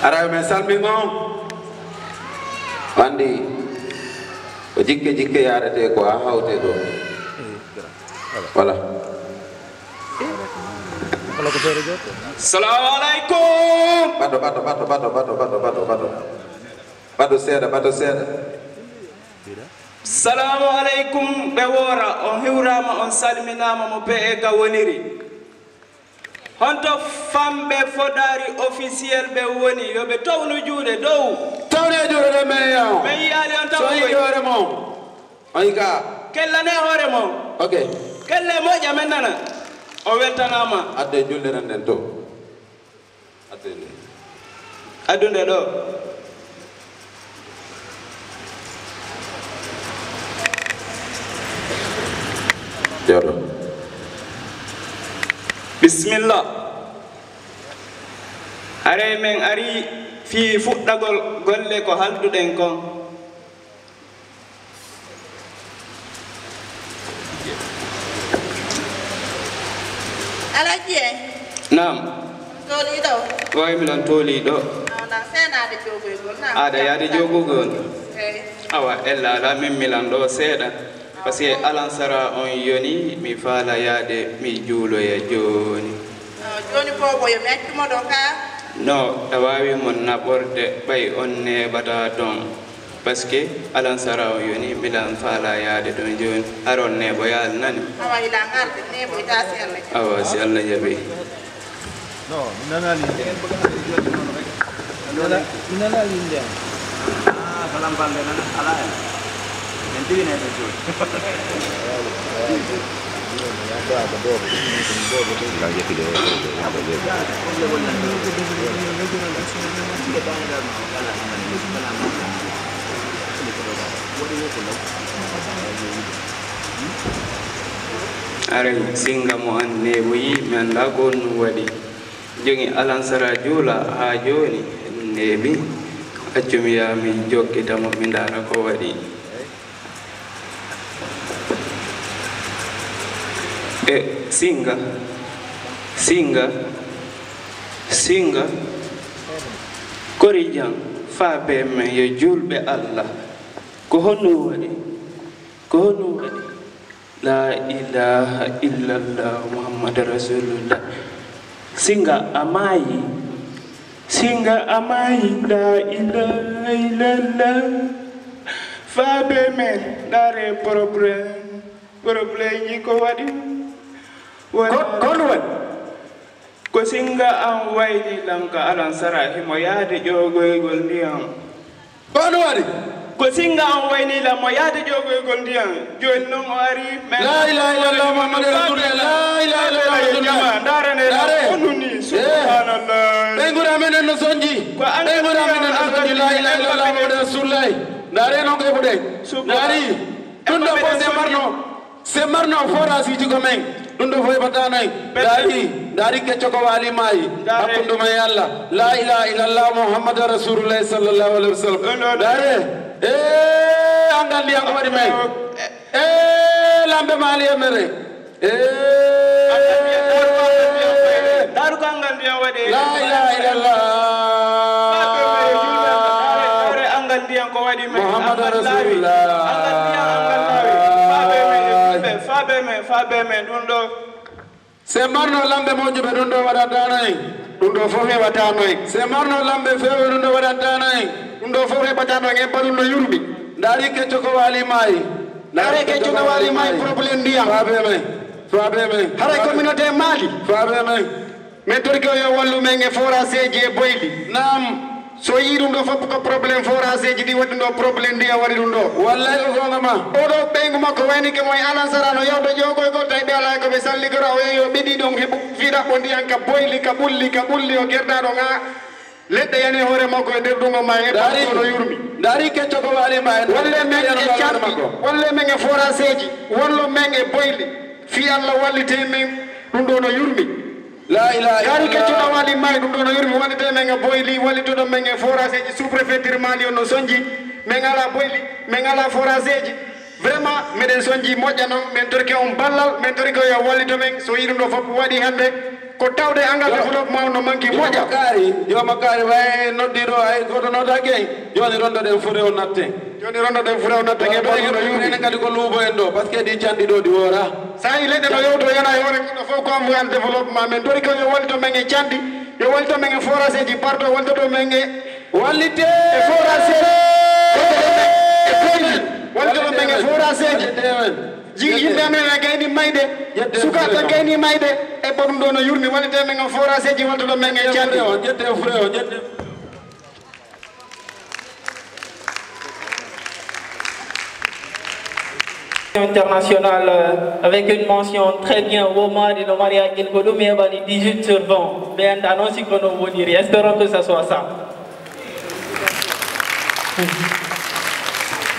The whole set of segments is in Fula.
Ara men salmino andi o jikke yarate ko a hawte do voilà Assalamu alaikum. Bado seda. Assalamu alaikum bewora on hiwrama on salminama mo be e gawoniri. Honto fambe fodari officiel be woni yobe tawnu juude dow. Tawne juude de meya. Meya on taw. So yore mo. Ayika. Kellane hore mo. Okay. Kelle moja men nana. O weltanama adde julde nan den to. Adunde do. Yoro. Bismillah. Are men ari fi fuddagol golle ko halduden kon. Alaji. Naam. Toli do. Way milan toli do. Na sena de jogol na. Ada yaade jogugol. Eh. Awa ella la min milan do seeda. Parce que alansara on yoni mi fala yaade mi juulo ya joni. Joni ko boyo metti mo do ka. No, tawawi mon naborde bay on ne bata don. Parce que alansara on yoni milan fala yaade don joni. Aron ne boyal nani. Awa ila ngarde ne boy ta selle. Awa si Allah jabe. No, minana linde. Minana linde. Ah, salam balle nana ala. Nanti ne bejo. Are singa mo an ne boyi men la gonu wadi. Jongi alansara jula ha joni nebi accumi ya mi jokkitamo mi ndara ko wadi e singa korijan fa be men yo julbe Allah ko honno wadi la ilaha illallah muhammadur rasulullah singa amayi la ilaha illallah fabe men dare problem yi ko wadi ko singa am wayni lamka alan sarahi mo yaade jogoygol ndiyam Kono wadi ko singa am wayni lam mo yaade jogoygol ndiyam joni non o ari la ilaha illallah muhammadur rasulullah la ilaha illallah darane onuni subhanallah bengura menen no sonji bengura menen no sonji la ilaha illallah muhammadur rasulullah dare no ko bude dari dundo ko semarno fora siji ko men dundo foy batanay dari ke choko wali mai apundu may Allah la ilaha illallah muhammadur rasulullah sallallahu alaihi wasallam dare angal li ko wadi men lambe mali emere daru kangal dia wade la ilaha illallah angal dia ko wadi men muhammadur rasulullah fabe men dundo semarno lambe mojo be dundo wada tanay dundo fofe watanay semarno lambe fewe dundo wada tanay dundo fofe batano nge balundo yurbi dari ke choko wali mai problem dia fabe men hara communauté mali fabe men men toriko yo wallu men nge forage je boydi nam so yiɗum ɗo fof ko probléme forage ji ɗi waɗi ɗo probléme ndiya waɗi ɗum ɗo wallahi o gongama oɗo ɓeygu makko wayni ke moye alansarano yawde jogoygol tawi ɓe ala koɓe salligora o yeeyo ɓiɗi ɗon heɓu fiɗaɓɓo ndiyan ka boyli ka ɓulli o gerɗaɗo ga leɗɗe yani hoore makko e nder ɗungo ma heɓano yurmi dari kecco ko walima en walle men e camɓi walle men e forage ji wallo men e boyli fi Allah wallite men ɗum ɗo no yurmi la ilaha illallah ke tudo wali may dum do yurmi wali te men boyli wali to do men forage ji sous préfecture mali on no sonji men ala boyli men ala forage ji vraiment meden sonji moƴƴa noon min torki on ballal min torki yo wallito men so yiɗum ɗo fof waɗi hannde ko tawde engrais développement no manque moƴƴa joma kaari way noddiɗo ay goto nodake joni rondoɗen fure o natte joni rondoɗen fure o natte enen kadi ko luubo en ɗo par ce que ɗi canɗi ɗo ɗi woora sa yi leɗɗe ɗo yewto yana hoore goɗɗo fof ko ambuyan développement men tori ko yo wallito men e canɗi yo wallito men e forage ji parto wallitoto men e wallite e forage wallitoto men e forage ji yimɓe amen a gayni mayde sukaɓe gayni mayde e ɓoɗum ɗo no yurmi wallite men e forage ji wallitoto men e canɗi jette fure o jette international avec une mention très bien au Mali, le mariage qu'il faut nous 18 sur 20. Bien annoncé que nous vous dire. Espérons que ça soit ça.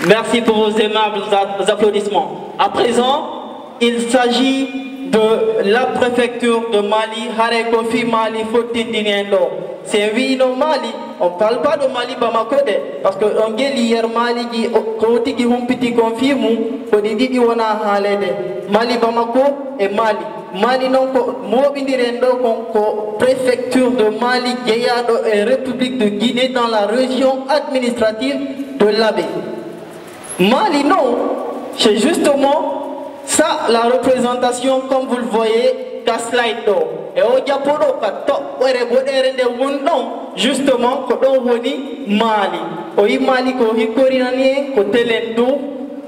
Merci pour vos aimables applaudissements. À présent, il s'agit de la préfecture de Mali, Harekofi Mali, Fotindiniendo. C'est oui, non Mali. On ne parle pas de Mali Bamako, parce que on a hier Mali qui qui ont petit confirme, qu'on dit qu'on a halé Mali Bamako et Mali. Mali non mo bindirendo ko préfecture de Mali, Guyane et République de Guinée dans la région administrative de l'Abbé. Mali non, c'est justement ça la représentation comme vous le voyez qu'à slide là. Et au Japon, justement, Mali. Oui, Mali,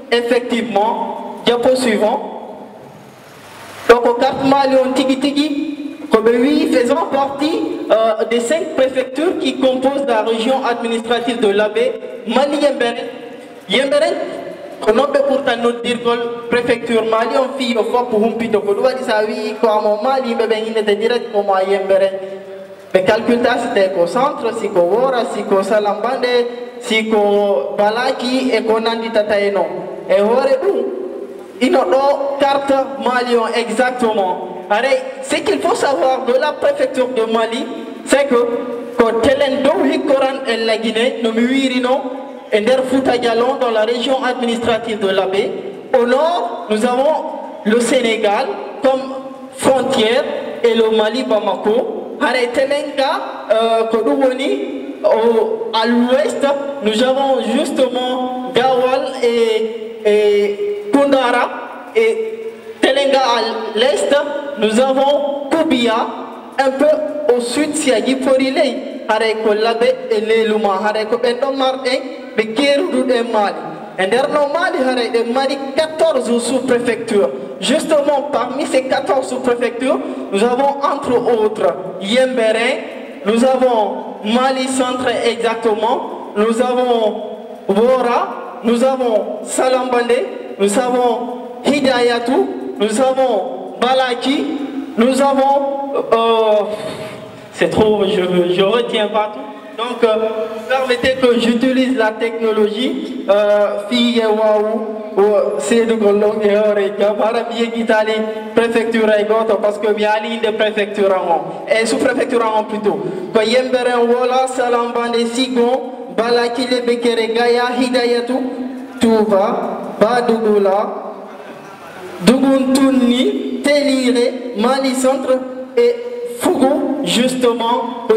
effectivement, diapo suivant. Donc, au Cap Mali, on tigi, oui, faisant partie des 5 préfectures qui composent la région administrative de l'Abbé, Mali Yemberen. On peut pourtant nous dire que la préfecture Mali, on fait au fois pour un peu de couloir, ça oui, comme Mali, mais il était direct comme à Yemberen. Mais calcul c'était qu'au centre, si qu'au Wora, si qu'au Salambande, si qu'au Balaki et qu'on a dit Tataïno. Et il y a une carte Malion exactement. Alors, ce qu'il faut savoir de la préfecture de Mali, c'est que quand Telendo, Hikoran et la Guinée, nous muirino. Et Fouta Dialon dans la région administrative de l'Abbé. Au nord, nous avons le Sénégal comme frontière et le Mali Bamako. À l'ouest, nous avons justement Gawal et Kundara. Et Telenga à l'est, nous avons Koubia. Un peu au sud, Siagi Porilei. Hareko Labé et les Luma. Hareko Bendo Martin. Mais Guérou de Mali. Et derrière Mali, il y a Mali 14 sous-préfectures. Justement, parmi ces 14 sous-préfectures, nous avons entre autres Yemberen, nous avons Mali Centre exactement, nous avons Wora, nous avons Salambande, nous avons Hidayatou, nous avons Balaki, nous avons... c'est trop, je retiens pas tout. Donc, permettez que j'utilise la technologie. Fille Waouh, c'est de Golong et Oreka, Marabie Gitali, préfecture et Goto, parce que bien de préfecture en et sous-préfecture en plutôt. Yemberen Wola, Salambande, Sigon, Balaki, Bekere, Gaya, Hidayatou, Touva, Badougoula, Duguntuni, Télire, Mali Centre et Fougou, justement,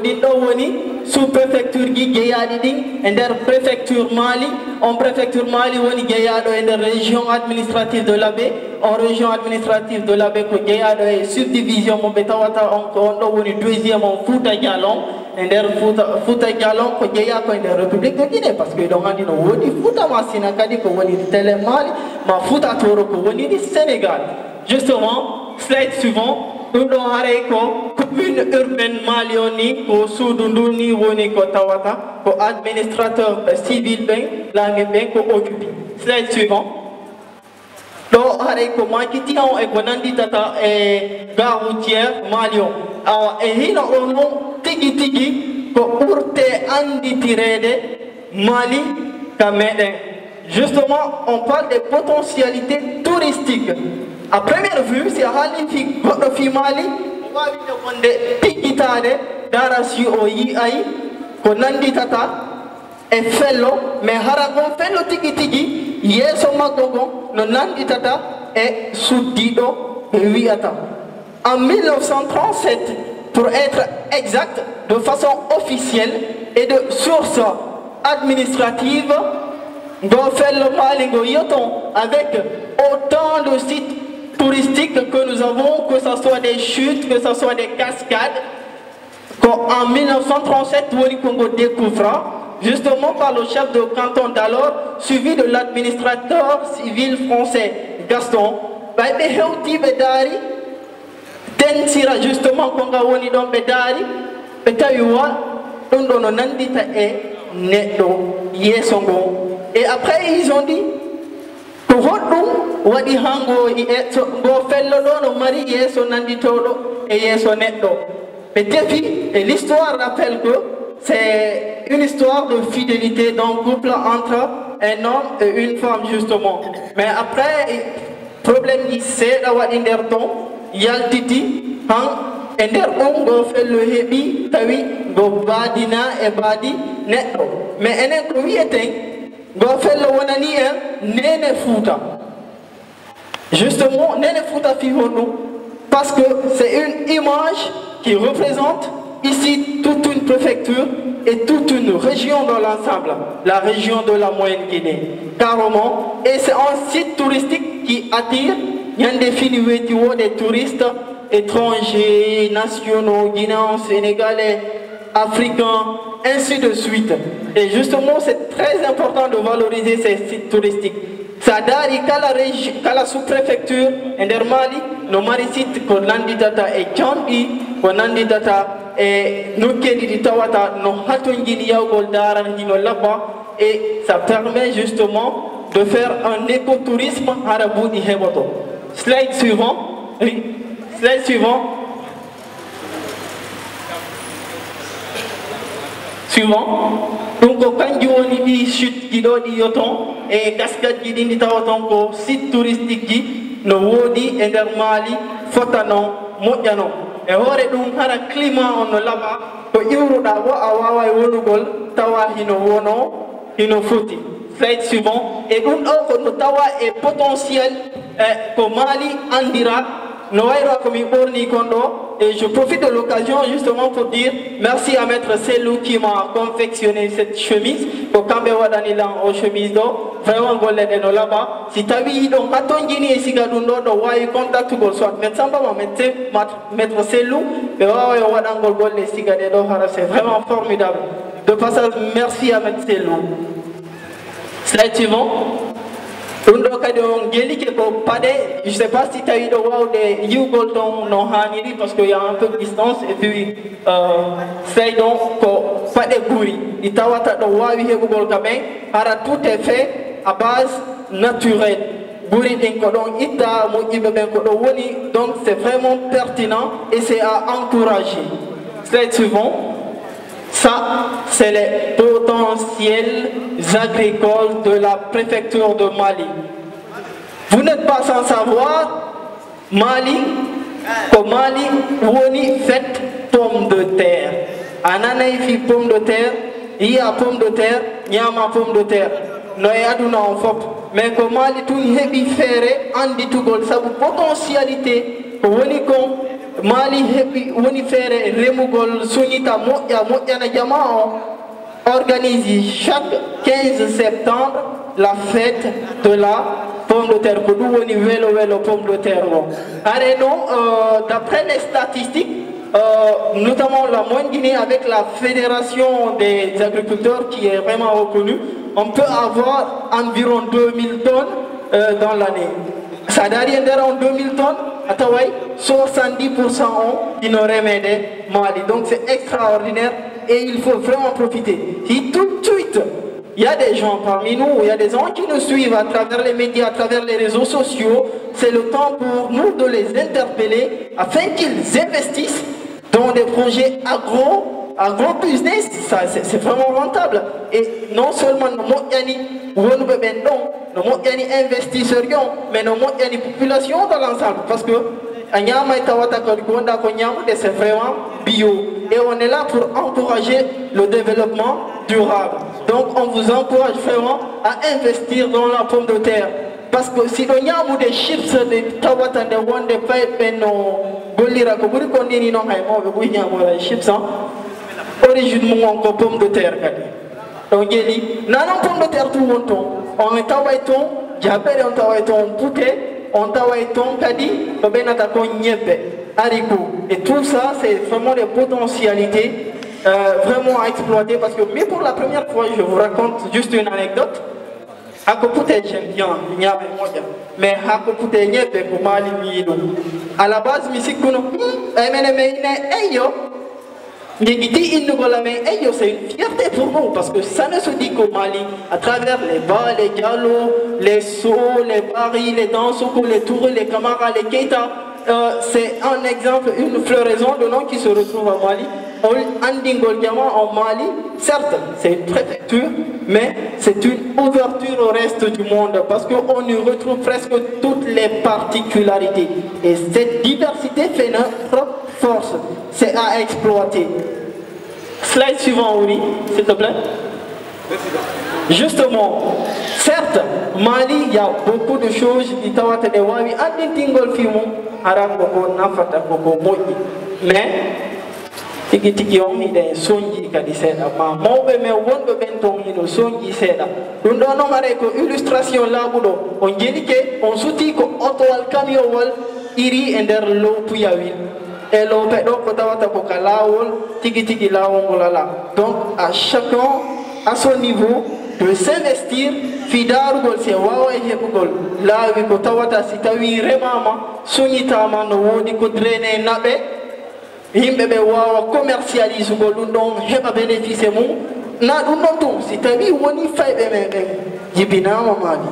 sous-préfecture Guéyadi, et der préfecture Mali, en préfecture Mali, on Guéyado et der région administrative de l'Abbé, en région administrative de l'Abbé, que Guéyado est subdivision, mon Betawata, on est deuxième en Fouta Galon, et der Fouta Galon, que Guéyado est la République de Guinée, parce que donc on dit non, Fouta Massina Kadi, que on est Télé Mali, ma Fouta Toro, que on est du Sénégal. Justement, slide suivant. Nous avons commune urbaine Malioni, au Soudounouni, Woni, Tawata, pour administrateur civil, langue bien, pour occuper. Slide suivant. Nous avons Makitian et Konandi Tata et gare routière Malion. Et il y a un nom Tigi Tigi pour Urte Andi Tirede Mali Kameden. Justement, on parle des potentialités touristiques. À première vue, c'est Halifi Godofi Mali, on va dire Tikitade, Darasi Oyi Aïe, Konandi Tata, et Fello, mais Haragon Fello Tiki Tiki, yeso magogo no nandi tata e suddido e wiata. En 1937, pour être exact, de façon officielle et de source administrative, Gofel Malingo Yoton, avec autant de sites touristiques que nous avons, que ce soit des chutes, que ce soit des cascades, qu'en 1937, Woni Congo découvra, justement par le chef de canton d'alors, suivi de l'administrateur civil français Gaston, Bedari, Tensira justement Konga Woni Don Bedari, Betayua, Dondono Nandita et Neto Yesongo. Et après ils ont dit, Wadi Hango, Gofello no Mari Yeso Nanditolo et Yeso Neto. Et l'histoire rappelle que c'est une histoire de fidélité d'un couple entre un homme et une femme justement. Mais après, problème c'est d'avoir une derton, yaltiti, ender go fait le hebi, tawi, go badina et badi, netto. Mais enen ko wieten, go fait le wanani nene futa. Justement, nene futa fi hono, parce que c'est une image qui représente ici toute une préfecture et toute une région dans l'ensemble, la région de la Moyenne-Guinée, carrément. Et c'est un site touristique qui attire, il y a des touristes étrangers, nationaux, guinéens, sénégalais, africains, ainsi de suite. Et justement, c'est très important de valoriser ces sites touristiques. Ça dari la sous-préfecture Mali, nos marisites qu'on nanditata et Tchambi, qu'on nanditata et nous qui tawata nos hatongini yaugol daran hino là-bas, et ça permet justement de faire un écotourisme à la bout du Heboto. Slide suivant. Oui. Slide suivant. Suivant. Donc, quand on dit chute qui doit dire et cascade qui dit que site touristique qui no wodi et Mali, Fotano, Moyano. Et on a un climat on là-bas, que Euro d'Awa, Awa, Wonugol, Tawa, Hino Wono, Hino Foti. Slide suivant. Et donc, on Tawa est potentiel pour Mali, Andira. Et je profite de l'occasion justement pour dire merci à Maître Selou qui m'a confectionné cette chemise. Pour Kambewa Danilan aux chemises d'eau, vraiment golé de là-bas. Si tu as vu donc Katongini et Sigadundo, donc ouais contact ou soit Maître Selou, et c'est vraiment formidable. De passage, merci à Maître Selou. Slide suivant. Je ne sais pas si tu as eu le droit de Yougol dans Haniri parce qu'il y a un peu de distance et puis c'est donc pas de gouri. Il t'a tout est fait à base naturelle. Donc c'est vraiment pertinent et c'est à encourager. Slide suivant. Ça, c'est les potentiels agricoles de la préfecture de Mali. Vous n'êtes pas sans savoir, Mali, au Mali, on y fait pommes de terre. Anana y fait pommes de terre, il y a pommes de terre, il y a ma pomme de terre. Nous avons en fop. Mais comme Mali, tout est fait, on dit tout gold, ça vous potentialité, on y compte. Mali hebi woni fere remugol sunita moƴƴa na jama organise chaque 15 septembre la fête de la pomme de terre ko ɗum woni welo pomme de terre o are non d'après les statistiques notamment la Moyenne-Guinée avec la fédération des agriculteurs qui est vraiment reconnue, on peut avoir environ 2000 tonnes dans l'année. Ça derrière en 2000 tonnes, 70% qui n'auraient m'aidé Mali. Donc c'est extraordinaire et il faut vraiment profiter. Si tout de suite, il y a des gens parmi nous, il y a des gens qui nous suivent à travers les médias, à travers les réseaux sociaux, c'est le temps pour nous de les interpeller afin qu'ils investissent dans des projets agro-business, c'est vraiment rentable. Et non seulement nous investisseurs, mais nous population dans l'ensemble. Parce que c'est vraiment bio. Et on est là pour encourager le développement durable. Donc on vous encourage vraiment à investir dans la pomme de terre. Parce que si on y a des chips de tawata de one de pipe no bolira ko buri ko ni no hay mo be bu ñamora chips origine mo ko pomme de terre kadi. Donc jeli nanon pomme de terre tout wonton on tawaiton jabere on tawaiton pouté on tawaiton kadi to benata ko ñebbe haricot et tout ça c'est vraiment des potentialités vraiment à exploiter parce que mais pour la première fois je vous raconte juste une anecdote. Hakopute j'aime bien nyabe moja mais hakopute nyebe ko mali mi do à la base musique kuno emene me ne eyo ngiti inno la mais eyo c'est une fierté pour nous parce que ça ne se dit qu'au Mali à travers les bas les gallos les sauts les paris les danses les tours les camarades les keita c'est un exemple une floraison de noms qui se retrouve à Mali. Andingol Diama en Mali, certes, c'est une préfecture, mais c'est une ouverture au reste du monde parce qu'on y retrouve presque toutes les particularités. Et cette diversité fait notre force. C'est à exploiter. Slide suivant, oui, s'il te plaît. Justement, certes, Mali, il y a beaucoup de choses qui t'ont été wabi, andingol fimo, araboko, nafata, koko, moyi, mais tiki on ide sonji kadi seda ma mawbe me wonbe ben ton hino sonji seda dum do no mare ko illustration labudo on jelike on suti ko auto wal camion wal iri ender lo puyawi e lo be do ko tawata ko kalawol tiki lawol lala. Donc à chacun à son niveau de s'investir fidaru gol se wawa e hebugol lawi ko tawata si tawi remama sunyitama no wodi ko drene nabe himbe be wawa commercialise go dum don heba bénéfice mum na dum non tum si tawi woni faybe men jibina mali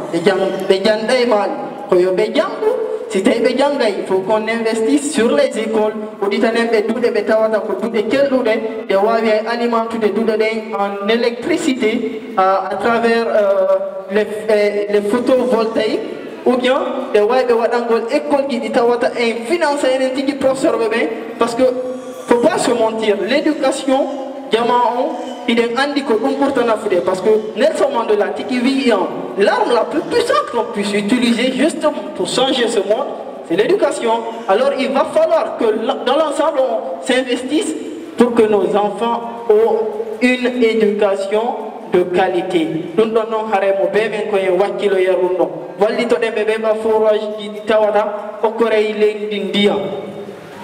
be jandai mali ko yo be jangu si tawi be jangay il faut qu'on investisse sur les écoles oditanen be dude be tawata ko dude keldude de wawi ay alimentude dude den en électricité à travers les photovoltaïques ou bien de wawi wadangol école qui tawata en financer en tigi professeur bebe parce que faut pas se mentir, l'éducation, il est indiqué parce que Nelson Mandela, l'arme la plus puissante qu'on puisse utiliser justement pour changer ce monde, c'est l'éducation. Alors il va falloir que dans l'ensemble on s'investisse pour que nos enfants aient une éducation de qualité. Nous donnons haremo bébé ko en wakilo yarundo. Walli to dembe be ba forage di tawada o korey lendindia.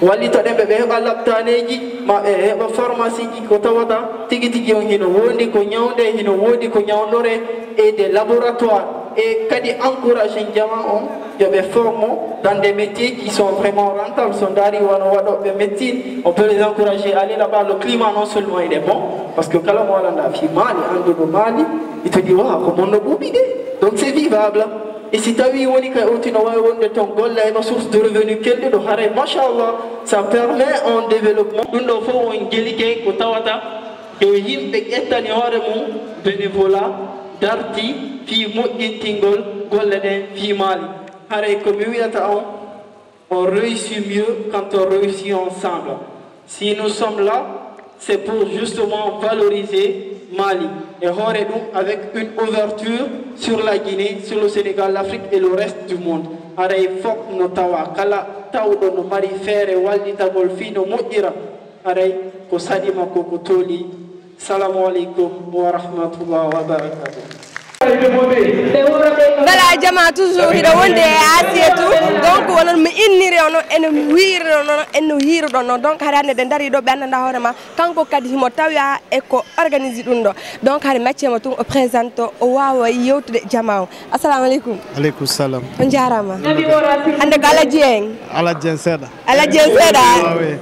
Walli to dembe be heba laptaneji ma be heba pharmacie ji ko tawada tigi on hino wondi ko nyawde hino wodi ko nyawdore et des laboratoires et kadi encourager jama on yo be formo dans des métiers qui sont vraiment rentables sont dari wano wado be médecine on peut les encourager aller là-bas. Le climat non seulement il est bon parce que kala mo wala na fi mali ando do mali il te dit wa ko mon no bubide donc c'est vivable. Et si tu as vu ton goal, la source de revenus, quelle de haré, machallah, ça permet un développement. Nous devons une guélique, kotawata, de him etani haremo, bénévolat, darti, fi mokintingol, golden, fi mali. Haré, comme on réussit mieux quand on réussit ensemble. Si nous sommes là, c'est pour justement valoriser Mali et Horedou avec une ouverture sur la Guinée, sur le Sénégal, l'Afrique et le reste du monde. Aray fok no tawa kala tawdo no mari fere waldi tagol fino moƴƴira aray ko sadima ko ko toli. Salamu alaikum wa rahmatullah wa barakatuh. Voilà, Jama toujours il wonde asietu donc wala mi inniri ono en wiiri ono en hiiru don donc harande de dari do benda hoorema kanko kadi himo tawya e ko organiser dum do donc hari match ma tum o présente o wawa yewtude Jama o. Assalamu alaikum. Alaikum salam. On jarama ande ko Ala Dieng seda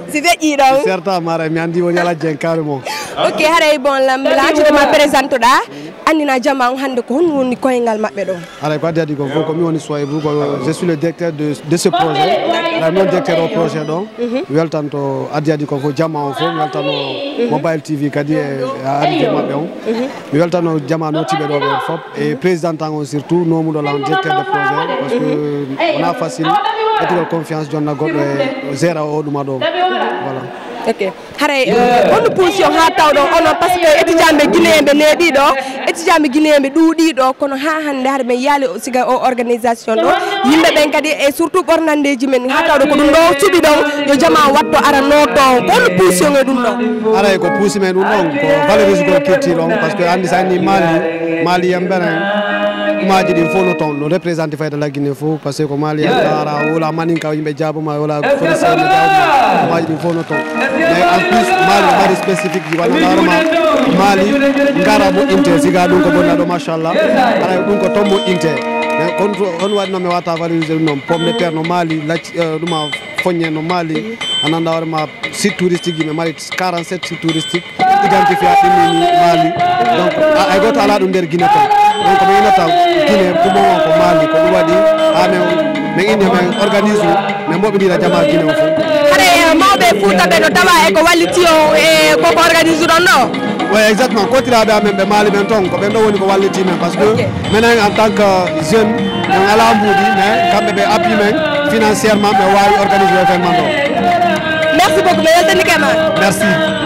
si feƴƴi ɗon certa mara mi andi woni Ala Dieng carrément. Ok haray bon lam laati ma présente da andina Jama hande ko hon woni koyngal mabbe do. Alors quoi dire ko ko mi woni Sohaibou je suis le directeur de ce projet la non directeur au projet donc weltanto addi ko fo Jama on fo weltano mobile TV kadi addi mabbe on mi weltano Jama no tibe do be fop et président on surtout no mu do la directeur de projet parce que on a facile et confiance jonna goddo e zéro o duma do voilà. ok hare on position ha tawdo ono parce que étudiant be guinéen be needi do étudiant be guinéen be duudi do kono ha hande har be yali siga o organisation do yimbe ben kadi e surtout bornandeji men ha tawdo ko dum do subi do yo jama watto ara no do on position e dum do ara ko pusi men dum non ko valorise ko culture on parce que andi sani mali yambere maji di fo no ton no représenter fayda la Guinée fo parce que mali ara wala maninka yimbe jabo ma wala ko maji di fo no ton mais en plus mali spécifique di wala normal mali ngara mo inte siga dum ko bonna do machallah ara dum ko tombo inte mais on wadno me wata valoriser non pomme de terre no mali la duma fogné no mali ananda warma site touristique me mali 47 sites touristiques identifié ni mali donc ay goto ala dum der Guinée tan donc be ina taw Guinée ko mo ko mali ko wadi ame me inde men organise me mbobe dira jama Guinée fo hare mawbe Fouta be do tawa e ko walliti o e ko organise don no oui exactement ko tirabe amen be mali ben ton ko be do woni ko walliti men parce que menen en tant que jeune on ala moudi mais kambe be appui men financièrement mais wawi organiser événement do merci beaucoup mais Kema merci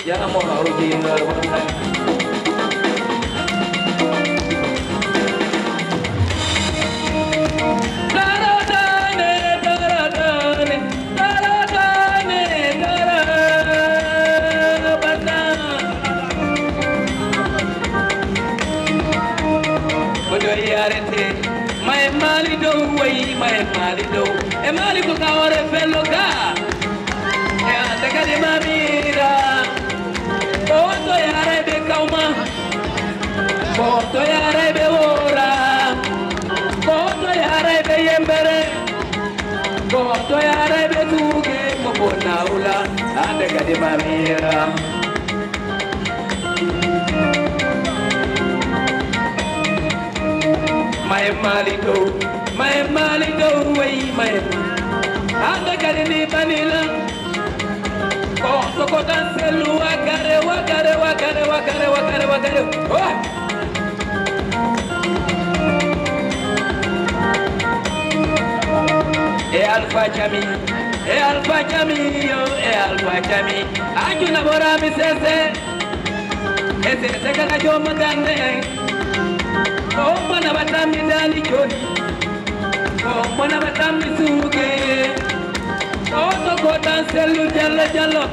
ya mo hawdi ngal e mali ko kawre fello ka e ande kadi mamira o to yare be kauma o to yare be ora o to yare be yembere o to yare be tuge mo bonaula ande kadi mamira my mali do way my ande kadi ni banila ko tan selu wakare oh e alfa chami yo e alfa chami ajuna bora mi sese ese kana joma gande oh mana batami dali joni oh mana batami suke oh to ko tan selu jallo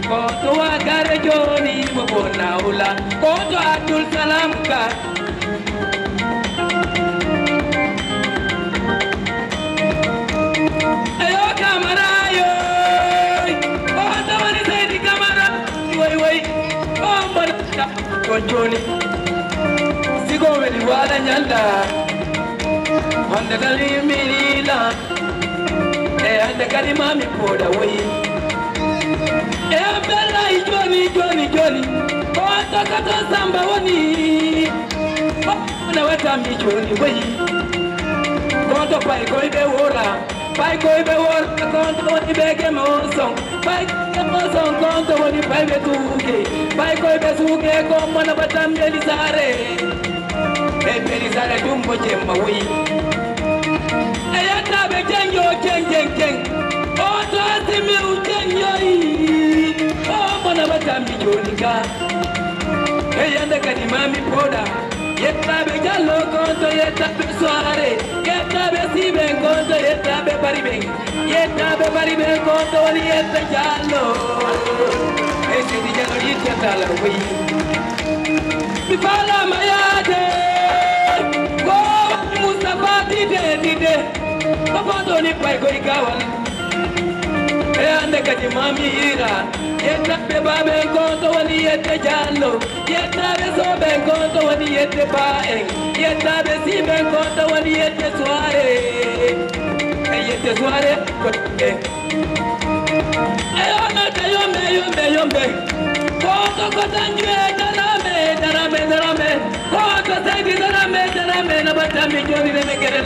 ko to agare joni mo bona ula ko to Abdul Salam ka ayo kamera yo oh to wani sai di kamera wai oh mana ko joni sigo weli wala nyanda hande dali milila e hande kadi mami poda wai e bella joni o to samba woni na wata mi joni wai ko to pai ko be wora ko to woni be ke mo son pai ke mo son ko to woni pai be tuke pai ko be suke ko mo na batam beli sare e beli sare dum bo jemma wai e yata be jenjo jeng o to asimi u jenjo o mo na batam mi joni ka e yanda kadi mami poda yetta be jallo konto yetta be soare yetta be sibe konto yetta be baribe konto wali yetta jallo e se di jallo yetta tala wi mi fala mayade go Mustafa dide ko fondo ni pay ko igawal e ande kadi mami ira yetta be babe konto wali yetta jallo yetta be sobe konto wali yetta baen yetta be sibe konto wali yetta soare e yetta soare ko e ona yombe ko tanjwe darame ko to sagi darame na batami joni le megere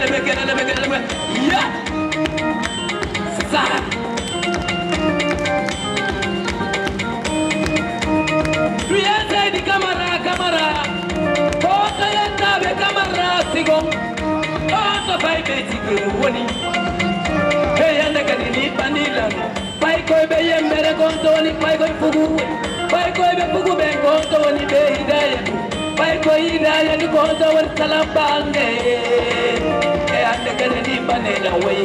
ya sa Riente di camera to fay be tigi woni hey ande kadi ni panila pay koy be yembere gon to woni pay koy fugu pay koy be fugu be gon to woni be hidaya pay koy hidaya ni gon to woni salam bange hey ande kadi ni panila way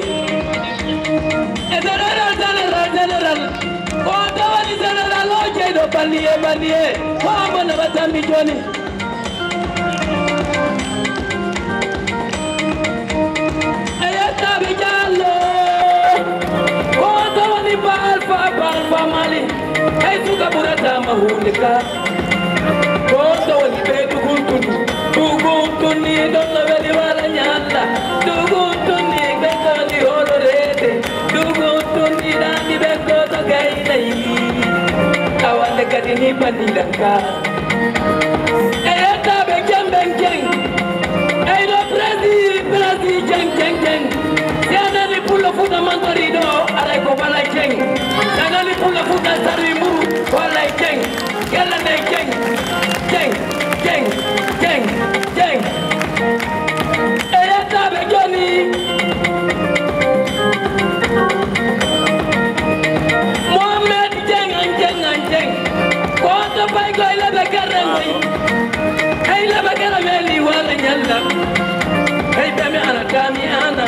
e general gon to woni general o jedo baliye wa mona batambi joni Mali, hey suka burata mahulika. Kondo wali be duguntuni donna veli wala nyalla. Duguntuni beko di hororete. Duguntuni dani beko to gainai. Awande kadini panilaka. Hey eta be jeng. Hey do presi jeng. Siana ni pulo futa mantorido, alai ko bala jeng. Sangali pula futa sarimu wala jeng gala ne jeng eta be joni Mohammed jeng ko to bay ko ila be garangoy ay la be garameli wala nyalla ay be mi ana kami ana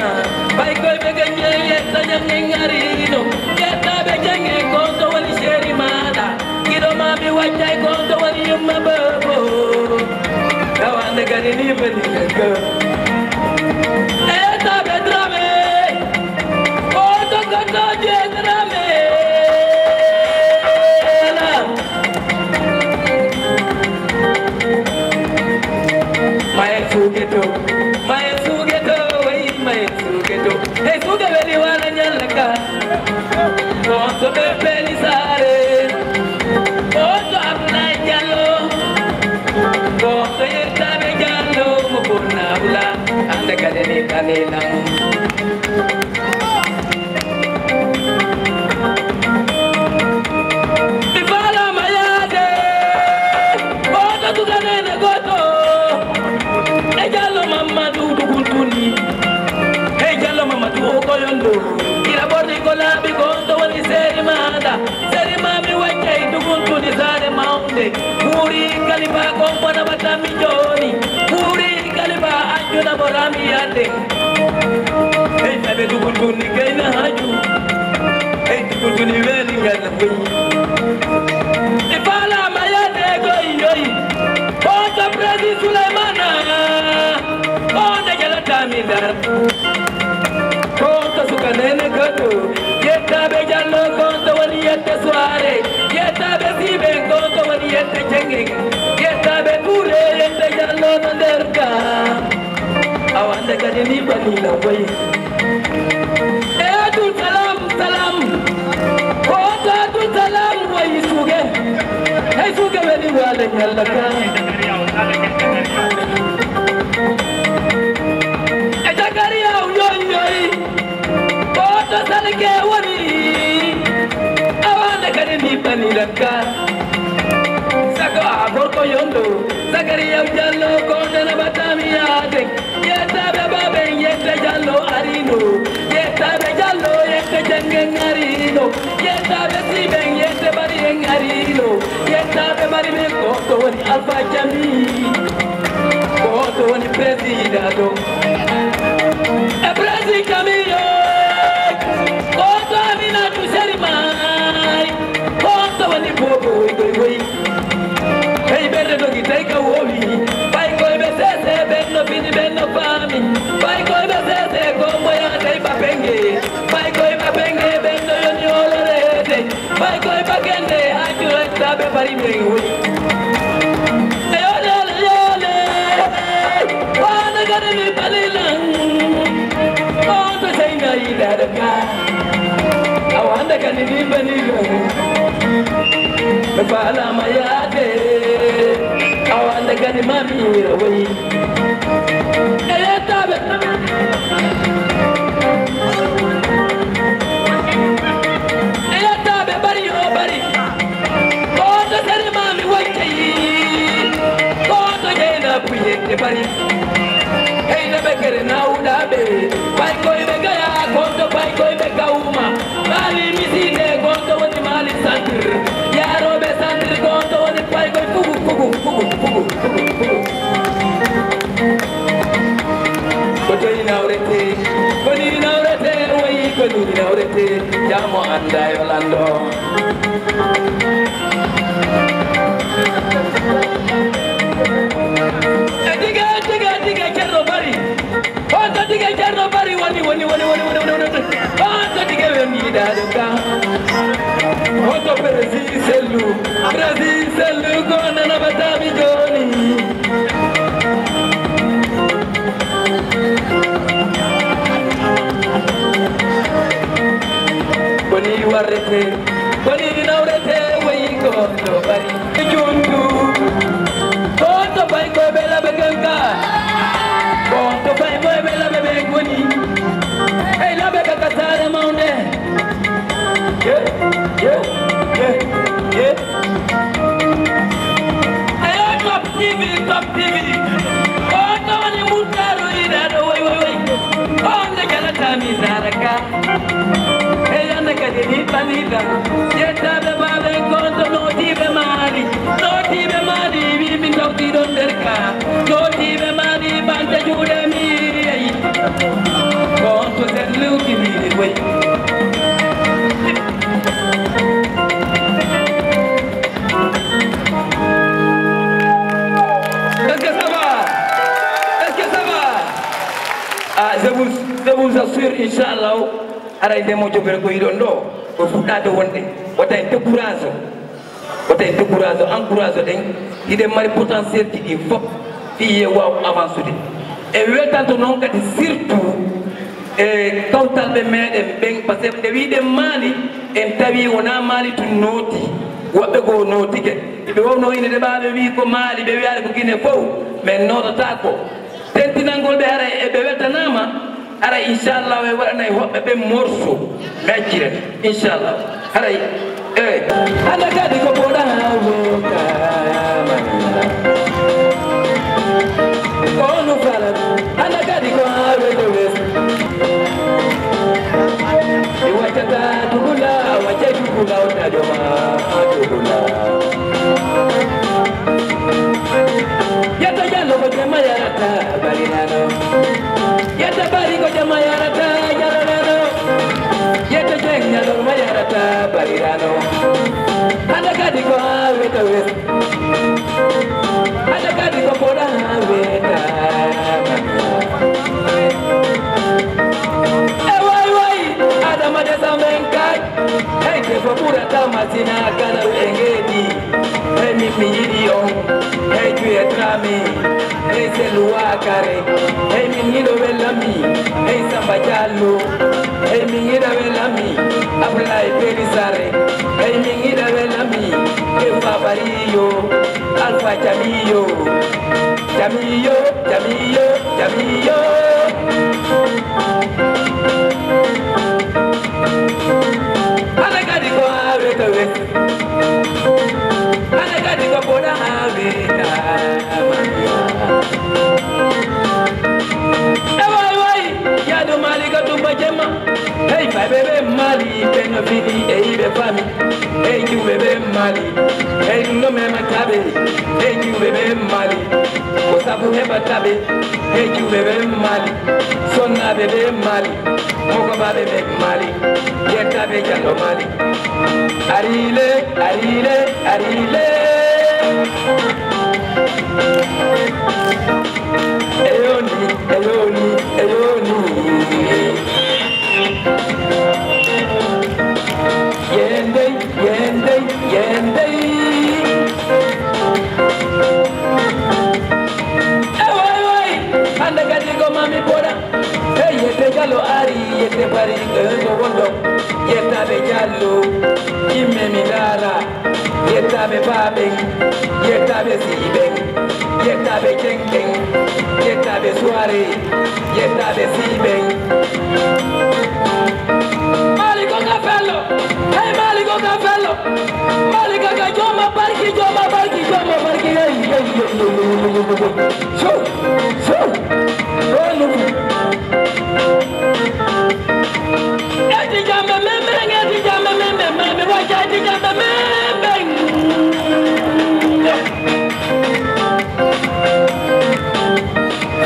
bay ko be ganye yetta nyangari no yetta be jenge ko to wali sheri mada kido mami wajay ko to wali yumma babo dawande gani ni beni ko eta be drame ko to je drame Maya sugeto hey suge veli wala nyalaka Konto be pelisare Konto abnai jallo Konto yerta be jallo Mukuna ula Ande kadeni kanela Bifala mayade Konto tukanene goto Ejalo mama duguntuni Ejalo mama dugoyondo Ira bordi kola bi gondo wani seri manda Seri mami wajay duguntuni zare maunde Muri kaliba kompona batami joni Muri kaliba anjuna borami yate Ejabe duguntuni kaina haju Duguntuni veli ngana kwenye Ifala mayade goyi Konto Prezi Sulaimana Konto jalatami dar Konto sukanene koto Yetta be jallo konto wani yette soare Yetta be sibe konto wani yette jengeng Yetta be kure yette jallo nanderka Awande kadini banila way Eadul salam Konto adul salam way suge Hey suge wali wale nyalaka Ejakaria uyoyi Konto salike wani Awande kadini banilaka Sako agorko yondo Zakaria jallo konto na batami yate Yetta be babe yette jallo arino Yetta be jallo yette jengeng arino Yetta be siben yette bari arino Yetta be bari me konto wani alfa jami Konto wani presidado E presi camillo Konto amina tu serimai Konto wani bobo igoi Hey berde dogi take a wobi Bai koi be sese benno bini benno fami Bai koi be sese gomo ya tei papenge Bai koi papenge benno yoni olorete Bai koi pakende haju ekta be pari mengui Yole Wana gane mi palilang Konto senga idaraka Awanda gane mi palilang Bala mayade Awanda gani mami away Eyata be bari o bari Konto seri mami wajay Konto jena puye te bari Hey na jamo anda Yolando. Diga Cerno Bari. Onto diga Cerno Bari woni. Onto diga woni daduka. Onto Brazil selu kona na batami joni. Boni warrete, boni nawrete way Onto Bari. Juntu. Onto bay ko bela beganka. Onto bay ko bela begoni. Hey la bega kasare maunde. Yeah. Hey top TV. Onto wani mutaro ida do way. Onto kala tami zaraka. Hey anda kadini panida. Yeta be babe konto no tibe mari. Min tawti don derka. No tibe mari banta jude mi. Konto zelu kimi way. Je vous assure, Inch'Allah, arrêtez mon job ko idondo ko fudade wonde wata décourage encourage den ide mari potentiel di fop iye waw avancer e wetanto non kadi surtout e kawtalbe meden ben parce que de wiide mali en tawi wona mali to noti wobbe go notike be wonno ine de baabe wi ko mali be wiade ko gine fof mais notata ko tentinangol be ara e be wetanama ara inshallah we wadana hobbe be morso mekire inshallah ara anda kadi ko boda hawoka kono fala anda kadi ko hawe de wes e wachata dugula wachetu kula utajoma dugula yata jalo ko jamayata barinano yata bari ko jamayata jalano yata jengna lo mayata barinano anda kadi ko weta wes anda kadi ko boda weta wai ada madesa menkai hey ke fobura tamasina kana engedi hey mi yidio hey tu etrami hey selua kare hey mi nido velami hey samba jallo hey mi ngira velami abulai perisare hey mi ngira velami hey fabariyo alfa jamiyo ana kadi ko ave to wes ana kadi ko boda ave wai ya do mali ka to bajema hey fa bebe mali peno fidi e be fami hey ju bebe mali hey no me matabe hey ju bebe mali ko sabu heba tabe hey ju bebe mali sonna bebe mali moko babe be mali yeta be jalo mali arile eyoni yende wai anda gadi go mami boda hey yete jalo ari yete bari go wondo yeta be jalo imme mi dala yeta be babe yeta be siben yeta be kengkeng yeta be soirée yeta be siben Maliko Cafello hey Maliko Cafello Malika ga joma barki hey so eti jambe membe me wacha eti jambe membe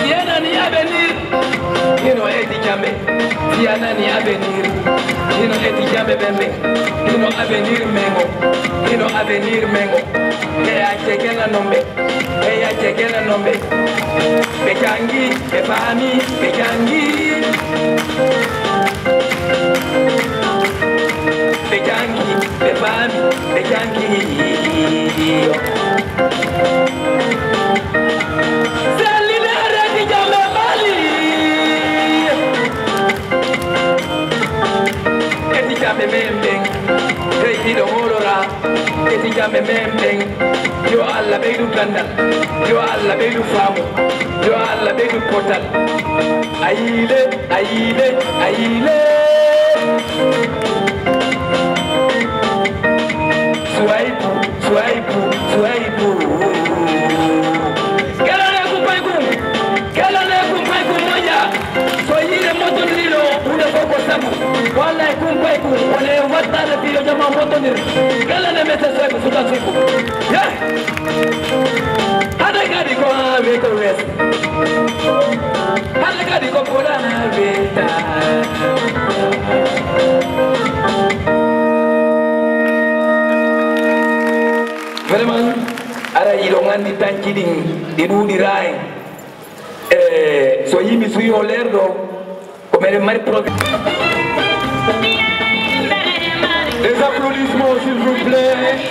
Siana ni avenir eti jambe eti jambe mengo e a chekela nombe e a chekela nombe bekangi befami bekangi bekangi befami bekangi Salilere di jambe mali eti jambe membeng hey hido holora eti jambe membeng yo alla beydu gandal yo alla beydu famu yo alla beydu potal ayile ayile ayile Suaibu suaibu suaibu kalane kumpaiku moja so yile moto ndilo ule koko sabu wala kumpaiku wale watana pio jama moto ndilo kalane meta sabu suka siku yeah hada gadi ko ave ko res hada gadi ko pola na beta vraiment ara yilo ngandi tankiding di dudi ray so yimi suyo lerdo ko mere mari programme. Les applaudissements s'il vous plaît.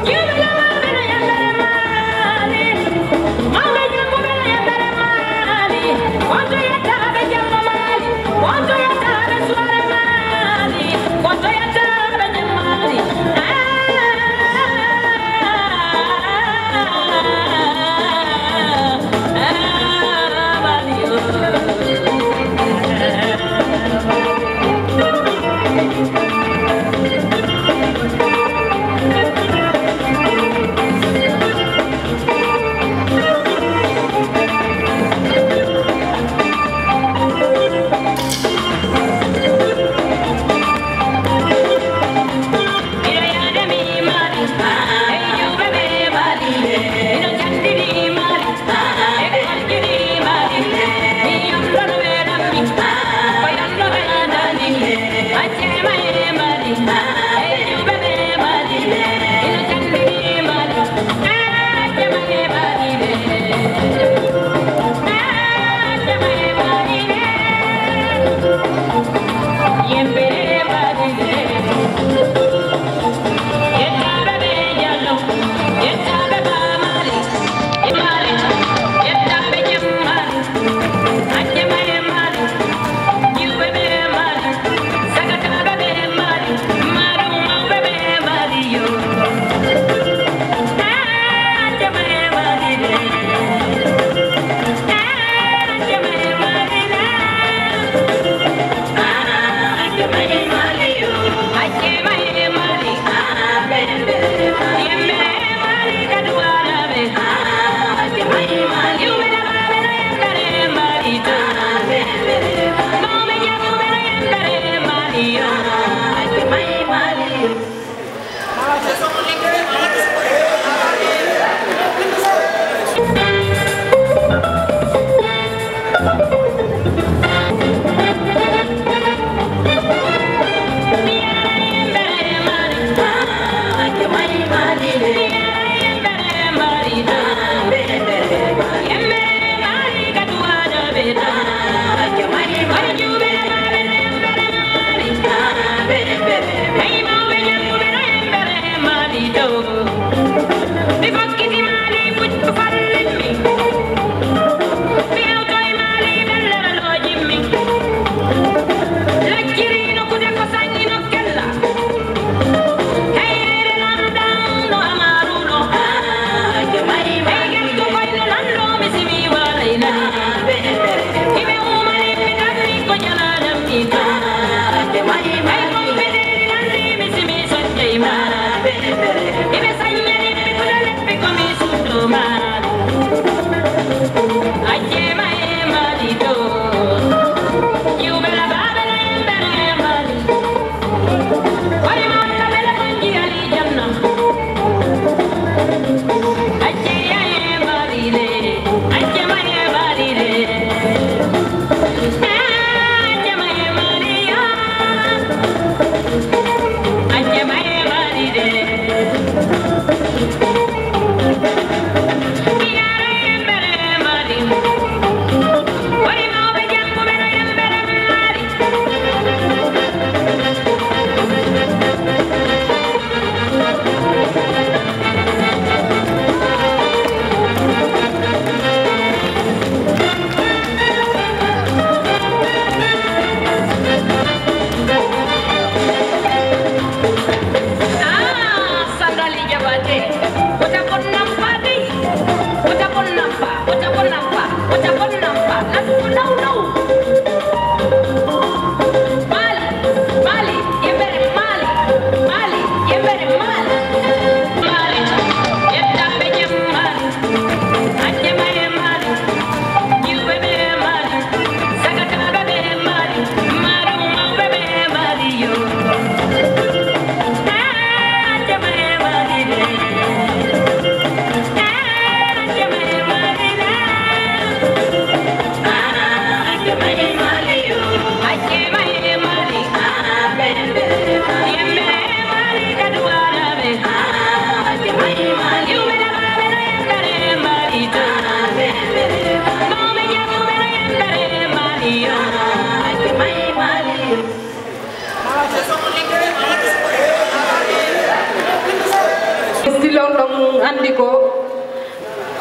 You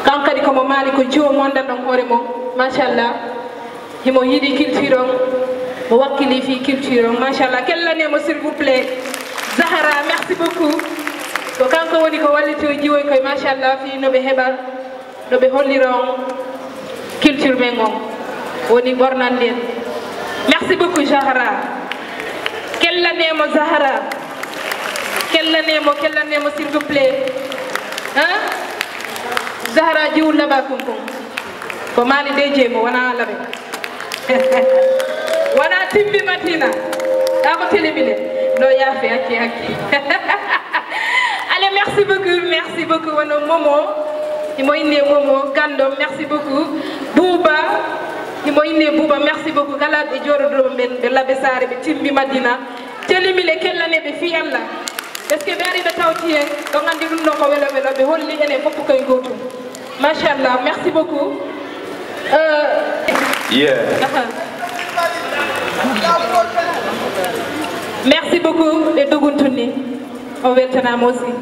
kankadi komo maali ko jiwo mondanɗon hoore mum machallah himo yiiɗi culture on mo wakkili fi culture on machallah kellanemo s'il vous plaît Zahara merci beaucoup ko kanko woni ko walliti o jiwoy koye machallah fi noɓe heɓa noɓe holliron culture ɓen on woni ɓornande en merci beaucoup Zahara kellanemo Zahara kellanemo s'il vous plaît hein Zahara jiwu laba kunkun ko mali deje mo wana labe wana timbi matina ako telebile no yafe akki allez merci beaucoup wono momo imo inde momo gando merci beaucoup Bouba imo inde Bouba merci beaucoup kala be joro do men be labe sare be timbi madina telebile kellane be fi Allah est ce que bari be tawti en do ngandi dum no ko welo be holli ene foppu koy goto machallah merci beaucoup merci beaucoup et doguntuni on weltanama aussi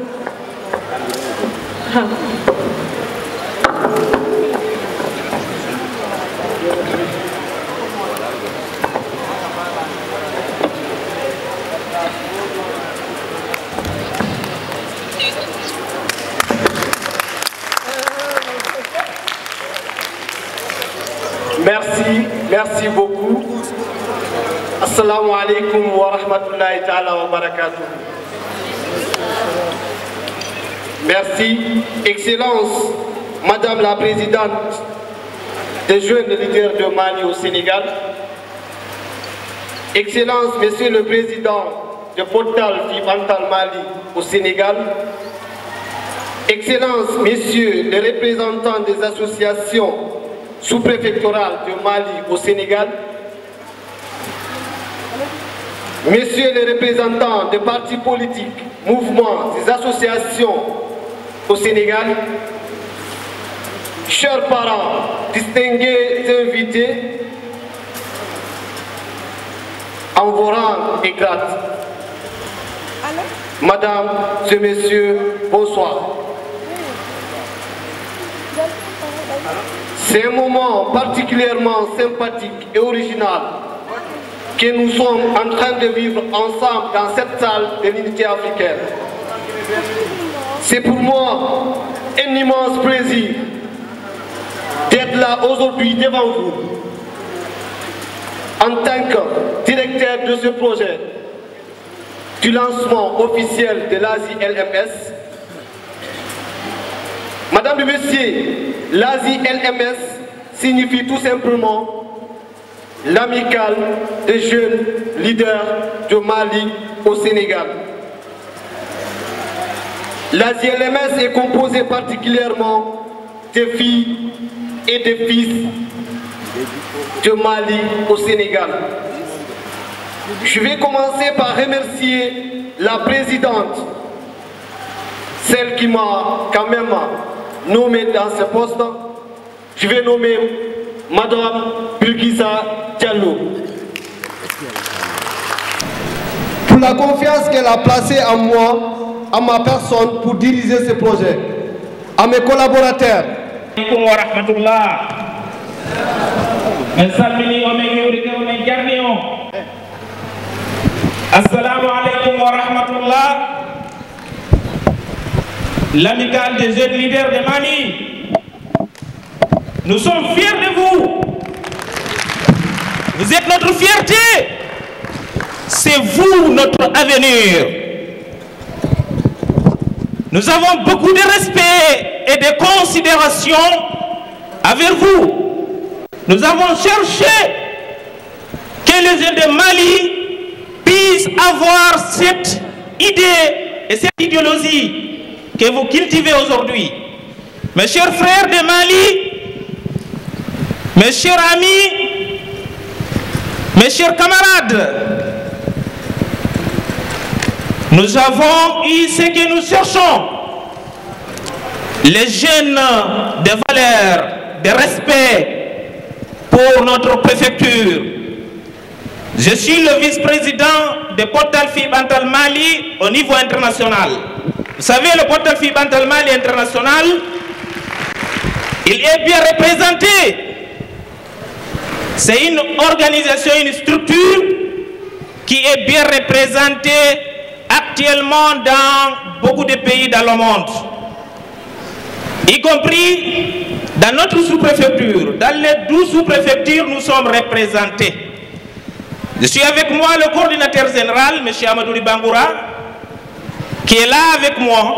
Merci beaucoup. Assalamu alaikum wa rahmatullahi ta'ala wa barakatuh. Merci, Excellence, Madame la Présidente des jeunes leaders de Mali au Sénégal. Excellence, Monsieur le Président de Portal Vivantal Mali au Sénégal. Excellence, Messieurs les représentants des associations sous-préfectorales de Mali au Sénégal, Messieurs les représentants des partis politiques, mouvements, des associations au Sénégal, chers parents, distingués invités, en vos rangs et grades, Madame et Messieurs, bonsoir. C'est un moment particulièrement sympathique et original que nous sommes en train de vivre ensemble dans cette salle de l'unité africaine. C'est pour moi un immense plaisir d'être là aujourd'hui devant vous en tant que directeur de ce projet du lancement officiel de l'Asie LMS Madame et Messieurs, l'ASI-LMS signifie tout simplement l'amicale des jeunes leaders du Mali au Sénégal. L'ASI-LMS est composée particulièrement des filles et des fils du Mali au Sénégal. Je vais commencer par remercier la présidente, celle qui m'a quand même nommé dans ce poste. Je vais nommer Madame Bilkissa Diallo. Pour la confiance qu'elle a placée en moi, à ma personne, pour diriger ce projet. À mes collaborateurs. Assalamu alaikum wa rahmatullah. L'amicale des jeunes leaders de Mali, nous sommes fiers de vous. Vous êtes notre fierté. C'est vous notre avenir. Nous avons beaucoup de respect et de considération envers vous. Nous avons cherché que les jeunes de Mali puissent avoir cette idée et cette idéologie que vous cultivez aujourd'hui. Mes chers frères de Mali, mes chers amis, mes chers camarades, nous avons eu ce que nous cherchons. Les jeunes de valeur, de respect pour notre préfecture. Je suis le vice-président de Portal Fibantal Mali au niveau international. Vous savez, le Portal Fibantal Mali international, il est bien représenté. C'est une organisation, une structure qui est bien représentée actuellement dans beaucoup de pays dans le monde, y compris dans notre sous-préfecture. Dans les 12 sous-préfectures, nous sommes représentés. Je suis avec moi le coordinateur général, M. Amadou Bangoura, qui est là avec moi.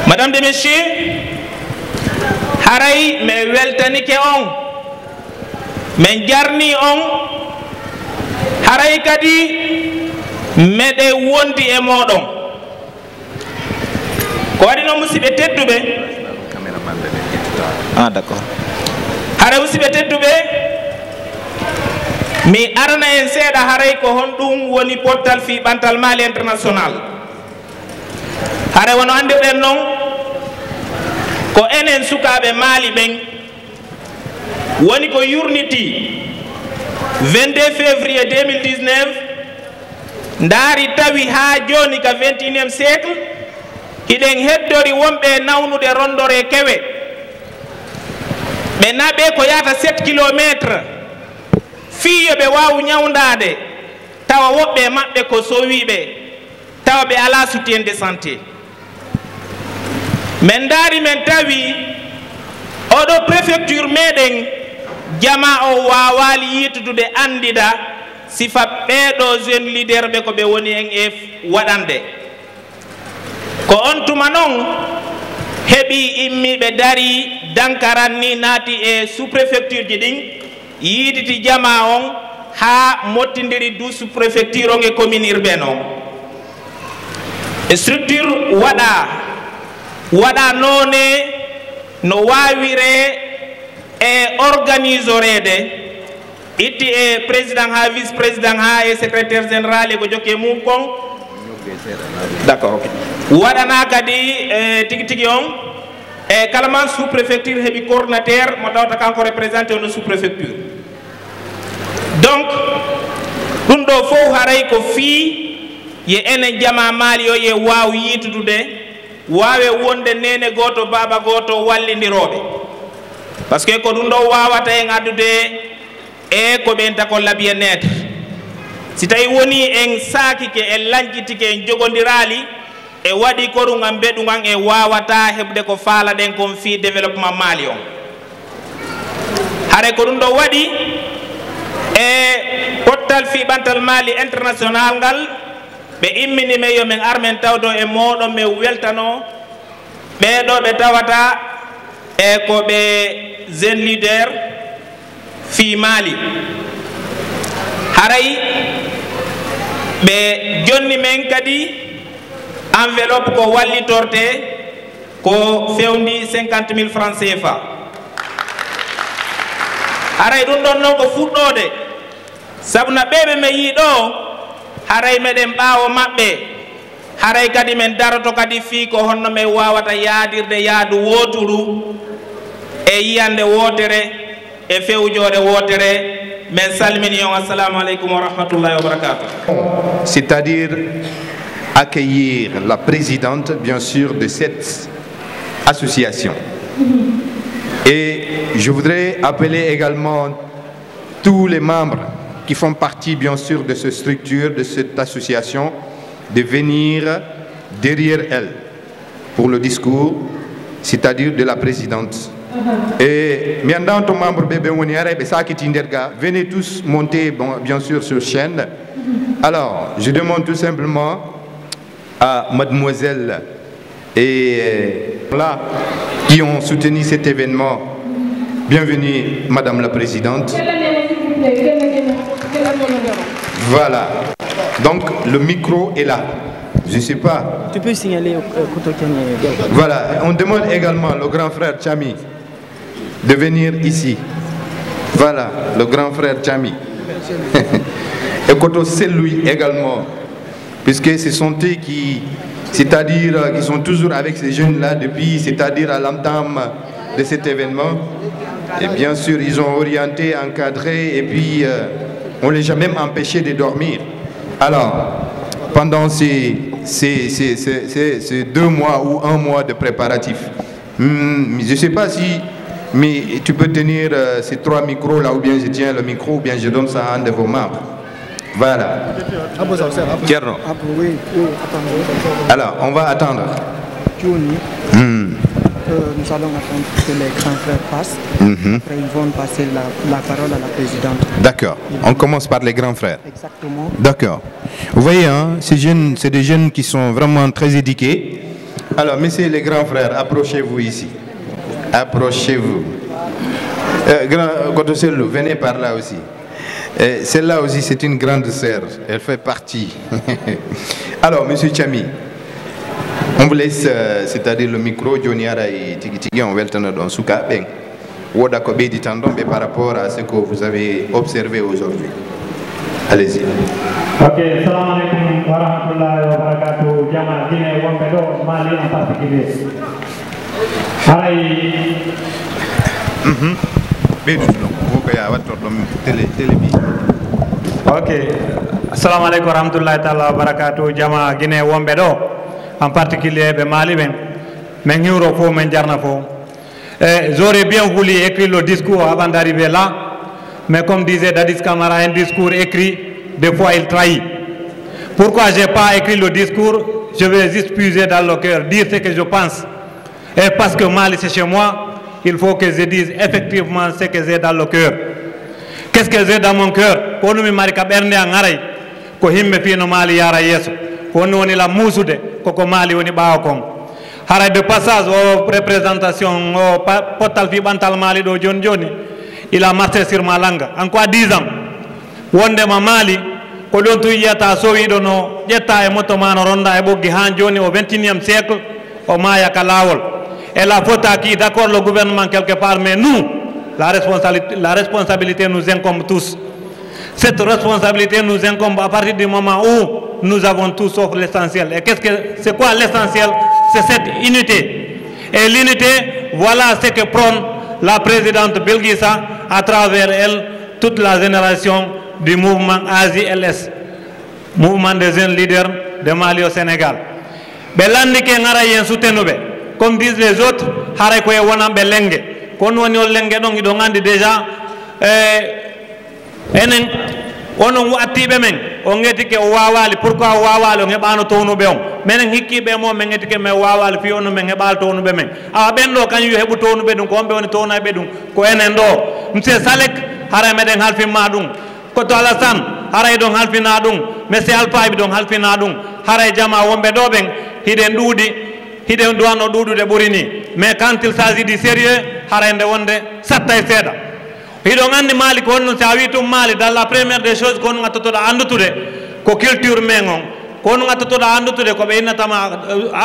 Madame et messieurs, Haray me weltanike on, me jarni on, Haray kadi mede wondi e modon. Ko wadi no musibe teddube. Ah d'accord. Haray musibe teddube. Mi arana en seeda haray ko honɗum woni Portal Fibantal Mali international. Haray wono andirɗen noon ko enen sukaɓe Mali ɓen woni ko yurniti 22 février 2019 ndaari tawi ha joni ka 21e siècle hiɗen heddori wonɓe nawnude rondore kewe ɓe naɓe ko yata 7 kilométre fiyo ɓe wawu ñawdade tawa woɓɓe maɓɓe ko sowiɓe tawa ɓe ala soutien de santé. Men daari men tawi oɗo préfecture meɗen jama o wawali yitudude andida sifa ɓeɗo jeune leader ɓe ko ɓe woni en e waɗande ko on tuma noon heeɓi immiɓe dari dankaran ni naati e sous préfecture ji ɗin yiditi jama on ha mottidiri du sous préfecture on e commune urbaine on e structure waɗa noone no wawire e organisorede itti e président ha vice président ha e secrétaire général e ko jokke mum kon d'accord waɗana kadi tigi tigi on e kala man sous préfecture heeɓi coordinateur mo tawta kanko représenté ono sous préfecture. Donc ɗum ɗo fof haray ko fii ye enen jama Mali o ye waw yitudude wawe wonde nene goto baba goto wallidiroɓe par ce que ko ɗum ɗo wawata en addude e ko ɓenta ko bien-être. Si tawi woni en sakike en lañƴitike en jogodirali e waɗi korugan beɗugan e wawata heɓde ko faala ɗen kon fi développement Mali on. Hare ko ɗum ɗo waɗi e Portal Fibantal Mali international ngal ɓe immini men yo men armen tawdo e moɗon min weltano ɓeɗo ɓe tawata e ko ɓe jeune leader fi Mali haray ɓe jonni men kadi enveloppe ko wallitorte ko fewndi 50 000 francs CFA haray ɗum ɗon noon ko fuɗɗode sabu no ɓeɓe me yiiɗo haray meɗen ɓaawo maɓɓe haray kadi men daroto kadi fii ko honno men wawata yaadirde yaadu wooturu e yiyande wootere e fewjode wootere men salmini on assalamu aleykum wa rahmatullahi wa barakatuh. C'est-à-dire accueillir la présidente bien sûr de cette association. Et je voudrais appeler également tous les membres qui font partie bien sûr de cette structure, de cette association, de venir derrière elle pour le discours, c'est-à-dire de la présidente. Et venez tous monter bien sûr sur chaîne. Alors, je demande tout simplement à mademoiselle et là qui ont soutenu cet événement. Bienvenue, Madame la Présidente. Voilà. Donc, le micro est là. Je ne sais pas. Tu peux signaler Voilà. On demande également au grand frère Chami de venir ici. Voilà, le grand frère Chami. Et Koto Seloui également. Puisque ce sont eux qui, c'est-à-dire, qui sont toujours avec ces jeunes-là depuis, c'est-à-dire à l'entame de cet événement. Et bien sûr, ils ont orienté, encadré, et puis on les a même empêchés de dormir. Alors, pendant ces 2 mois ou 1 mois de préparatifs, je ne sais pas si, mais tu peux tenir ces 3 micros là, ou bien je tiens le micro, ou bien je donne ça à un de vos membres. Voilà. Alors, on va attendre. Nous allons attendre que les grands frères passent. Après, ils vont passer la parole à la présidente. D'accord. On commence par les grands frères. Exactement. D'accord. Vous voyez, hein, ces jeunes, c'est des jeunes qui sont vraiment très éduqués. Alors, messieurs les grands frères, approchez-vous ici. Approchez-vous. Grand Kotoselo, venez par là aussi. Celle-là aussi, c'est une grande sœur. Elle fait partie. Alors, monsieur Chami, on vous laisse, c'est-à-dire le micro, Johnny Ara et Tigitigi, on va le tenir dans Souka. Ben, Woda Kobe dit par rapport à ce que vous avez observé aujourd'hui. Allez-y. Ok, salam alaikum wa rahmatullahi wa barakatuh. Jama Guinée, Wambedo, Mali en particulier. Ok, assalamu alaikum wa rahmatullahi wa barakatuh. Jama Guinée, Wambedo, en particulier de Mali, men hiwro fo men jarna fo. J'aurais bien voulu écrire le discours avant d'arriver là, mais comme disait Dadis Camara, un discours écrit, des fois il trahit. Pourquoi je n'ai pas écrit le discours? Je vais juste puiser dans le cœur, dire ce que je pense. Et parce que Mali c'est chez moi, il faut que je dise effectivement ce que j'ai dans le cœur. Qu'est-ce que j'ai dans mon cœur? Ko mi mari ka bernde an aray ko himbe fino Mali yara yeso ko woni la musude ko Mali woni baaw kon haray de passage au représentation au portal fi bantal Mali do joni il a marché sur ma langue en quoi 10 ans wonde ma Mali ko don tu yata so wi do no jetta e moto mano ronda e boggi han joni au 21e siècle o maya ka lawol et la faute à qui? D'accord, le gouvernement quelque part, mais nous, la responsabilité nous incombe tous. Cette responsabilité nous incombe à partir du moment où nous avons tout sauf l'essentiel. Et c'est quoi l'essentiel? C'est cette unité. Et l'unité, voilà ce que prône la présidente Bilgissa, à travers elle, toute la génération du mouvement ASI-LS, mouvement des jeunes leaders de Mali au Sénégal. Belandike ngara yen soutenube. Comme disent les autres, haray ko e wonambe lenge kono woni o lenge don ido ngandi déjà enen onon wattibe men o ngetike o wawali pourquoi o wawali o ngebano townube on menen hikkibe mo men ngetike me wawali fi on men hebal townube men a bendo kan yu hebu townube dum ko ombe woni townaybe dum ko enen do monsieur Salek haray meden halfi ma dum ko to Alassane haray don halfina dum monsieur Alpha bi don halfina dum haray jama wombe do ben hiden duudi hide duwano ɗuɗude ɓuri ni mais quand il s'agit du sérieux harande wonde satta e seeɗa hiɗo gandi maali ko honno sa wi tum maali dans la première des choses ko honno gattotoɗa andutude ko culture men on ko honno gattotoɗa andutude ko ɓe innatama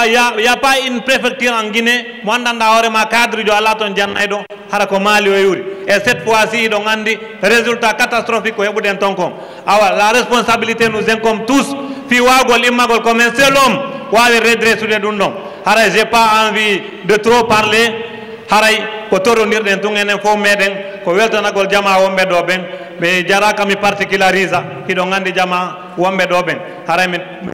y a pas une préfecture en Guinée mo andanɗa hoorema cadre jo ala toon jannayɗo hara ko maali o yuri et cette fois ci hiɗo gandi résultat catastrophique ko heɓuɗen ton kon awa la responsabilité nous incombe tous fi wawgol immagol comme un seul homme wawi redressude ɗum ɗon haray j'ai pas envie de trop parler haray ko torodirɗen tun enen fof meɗen ko weltanagol jama wonɓe ɗo ɓen ɓe jaraka mi particularise hiɗo gandi jama wonɓe ɗo ɓen haray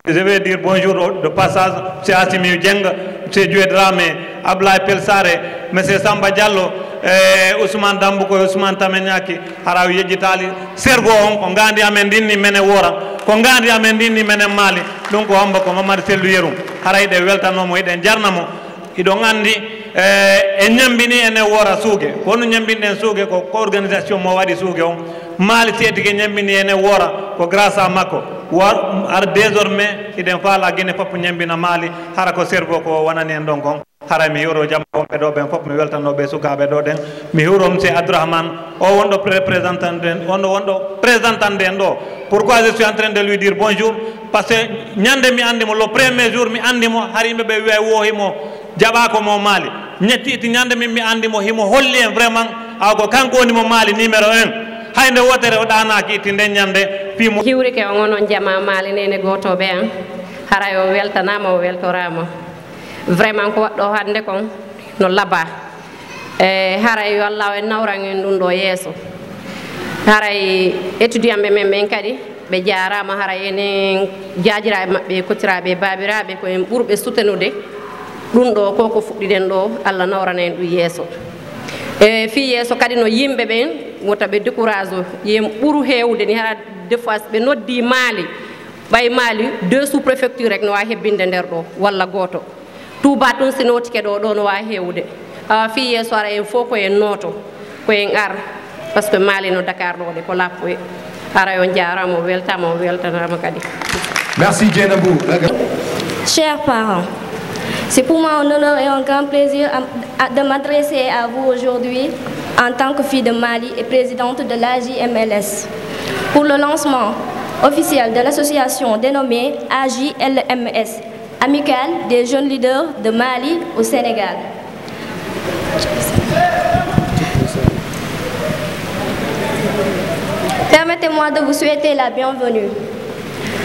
je vais dire bonjour de passage monsieur Assimi Dieng monsieur Dioue Dramé Ablaye Pelsare monsieur Samba Diallo Ousmane Dambou ko Ousmane Tamenyaki hara yejjitali sergo on ko gandi amen dinni mene wora ko gandi amen dinni mene maali ɗum ko homba ko Mamadou Sellou Yerum hara iɗe weltanomo iɗen jarnamo iɗo gandi e ñambini ene wora suugue kono ñambinɗen suugue ko organisation mo waɗi suugue on maali seedige ñambini ene wora ko grâce à makko ar désormais iɗen faala Guinée fof ñambina maali hara ko sergo ko wonani en ɗon kon hara mi hiwro jamma wonɓe ɗo ɓen fof mi weltanoɓe sukaɓe ɗo ɗen mi hiwro monsieur Abdourahmane o wonɗo représentant wonɗo présentant en ɗo pourquoi je suis en train de lui dire bonjour par ce que ñande mi andimo le premier jour mi andimo har yimɓe ɓe wiya wohimo jaɓako mo maali ñettiti ñande min mi andimo himo holli en vraiment aw ko kanko woni mo maali numéro 1 hayde wotere o ɗanaki itti nden ñande fimo hiwrike o gonon jama maali nene gotoɓe an haray o weltanama o weltorama vraiment ko waɗɗo hande kon no laaba haray yo Allah en nawran en ɗum ɗo yeeso haray étudiant ɓe men kadi ɓe jarama haray enen jajiraɓe mabɓe kotiraɓe babiraɓe ko en ɓurɓe sutenude ɗum ɗo koko fuɗɗiɗen ɗo Allah nawrana en ɗum yeeso e fi yeeso kadi no yimɓe ɓen wota ɓe décourage o yen ɓuuru hewde ni hara des fois ɓe noddi maali ɓay maali 2 sous préfecture rek no wawi hebbinde nder ɗo walla goto touba tun sinotike ɗo ɗo no wawi hewde awa fi yeeso ara en fof koyen nooto koyen ar par ce que maali no Dakar ɗo de ko lappoye ara on jarama o weltama o weltanama kadi. Merci Djenabou. Chers parents, c'est pour moi un honneur et un grand plaisir de m'adresser à vous aujourd'hui en tant que fille de Mali et présidente de l'AJMLS pour le lancement officiel de l'association dénommée AJLMS, Amicale des jeunes leaders de Mali au Sénégal. Permettez-moi de vous souhaiter la bienvenue.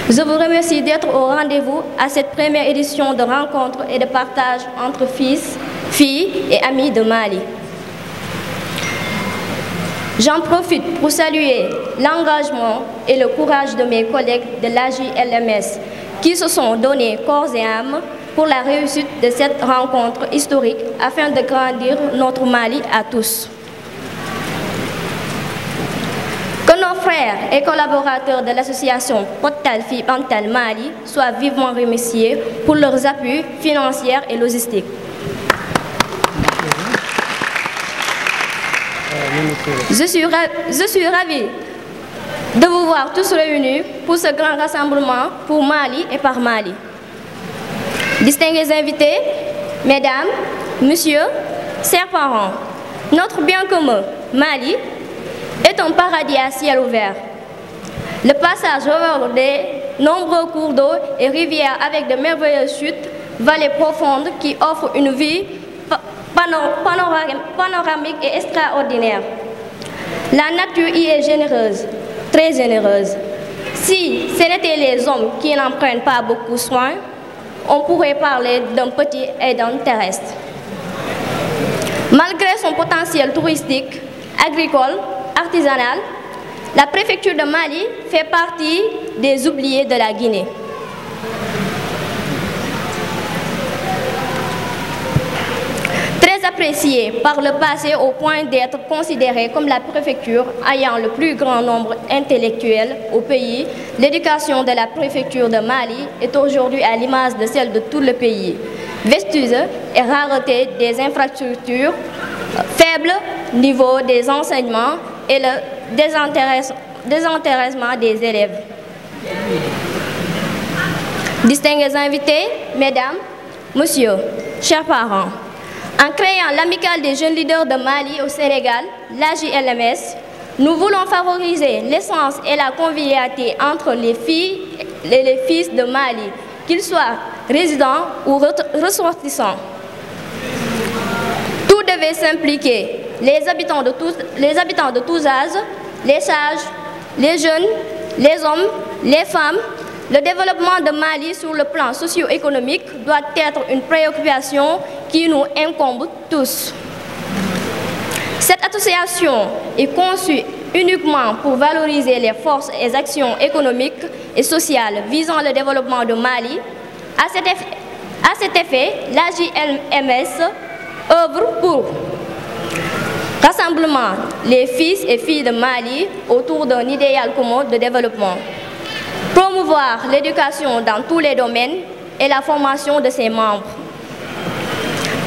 Je vous remercie d'être au rendez-vous à cette première édition de rencontres et de partage entre fils, filles et amis de Mali. J'en profite pour saluer l'engagement et le courage de mes collègues de l'AJLMS qui se sont donnés corps et âme pour la réussite de cette rencontre historique afin de grandir notre Mali à tous. Que nos frères et collaborateurs de l'association Potal Fi Bantal Mali soient vivement remerciés pour leurs appuis financiers et logistiques. Je suis ravie de vous voir tous réunis pour ce grand rassemblement pour Mali et par Mali. Distingués invités, mesdames, messieurs, chers parents, notre bien commun, Mali, est un paradis à ciel ouvert. Le passage over des nombreux cours d'eau et rivières avec de merveilleuses chutes, vallées profondes qui offrent une vue panoramique et extraordinaire. La nature y est généreuse, très généreuse. Si ce n'étaient les hommes qui n'en prennent pas beaucoup soin, on pourrait parler d'un petit et d'un terrestre. Malgré son potentiel touristique, agricole, artisanal, la préfecture de Mali fait partie des oubliés de la Guinée. Très appréciée par le passé au point d'être considérée comme la préfecture ayant le plus grand nombre intellectuel au pays, l'éducation de la préfecture de Mali est aujourd'hui à l'image de celle de tout le pays. Vestige et rareté des infrastructures, faible niveau des enseignements et le désintéressement des élèves. Distingués invités, mesdames, messieurs, chers parents, en créant l'amicale des jeunes leaders de Mali au Sénégal, l'AJLMS, nous voulons favoriser l'essence et la convivialité entre les filles et les fils de Mali, qu'ils soient résidents ou ressortissants. Tout devait s'impliquer, les habitants de tous âges, les sages, les jeunes, les hommes, les femmes. Le développement de Mali sur le plan socio-économique doit être une préoccupation qui nous incombe tous. Cette association est conçue uniquement pour valoriser les forces et actions économiques et sociales visant le développement de Mali. À cet effet, l'AJLMS œuvre pour rassemblement les fils et filles de Mali autour d'un idéal commun de développement, promouvoir l'éducation dans tous les domaines et la formation de ses membres,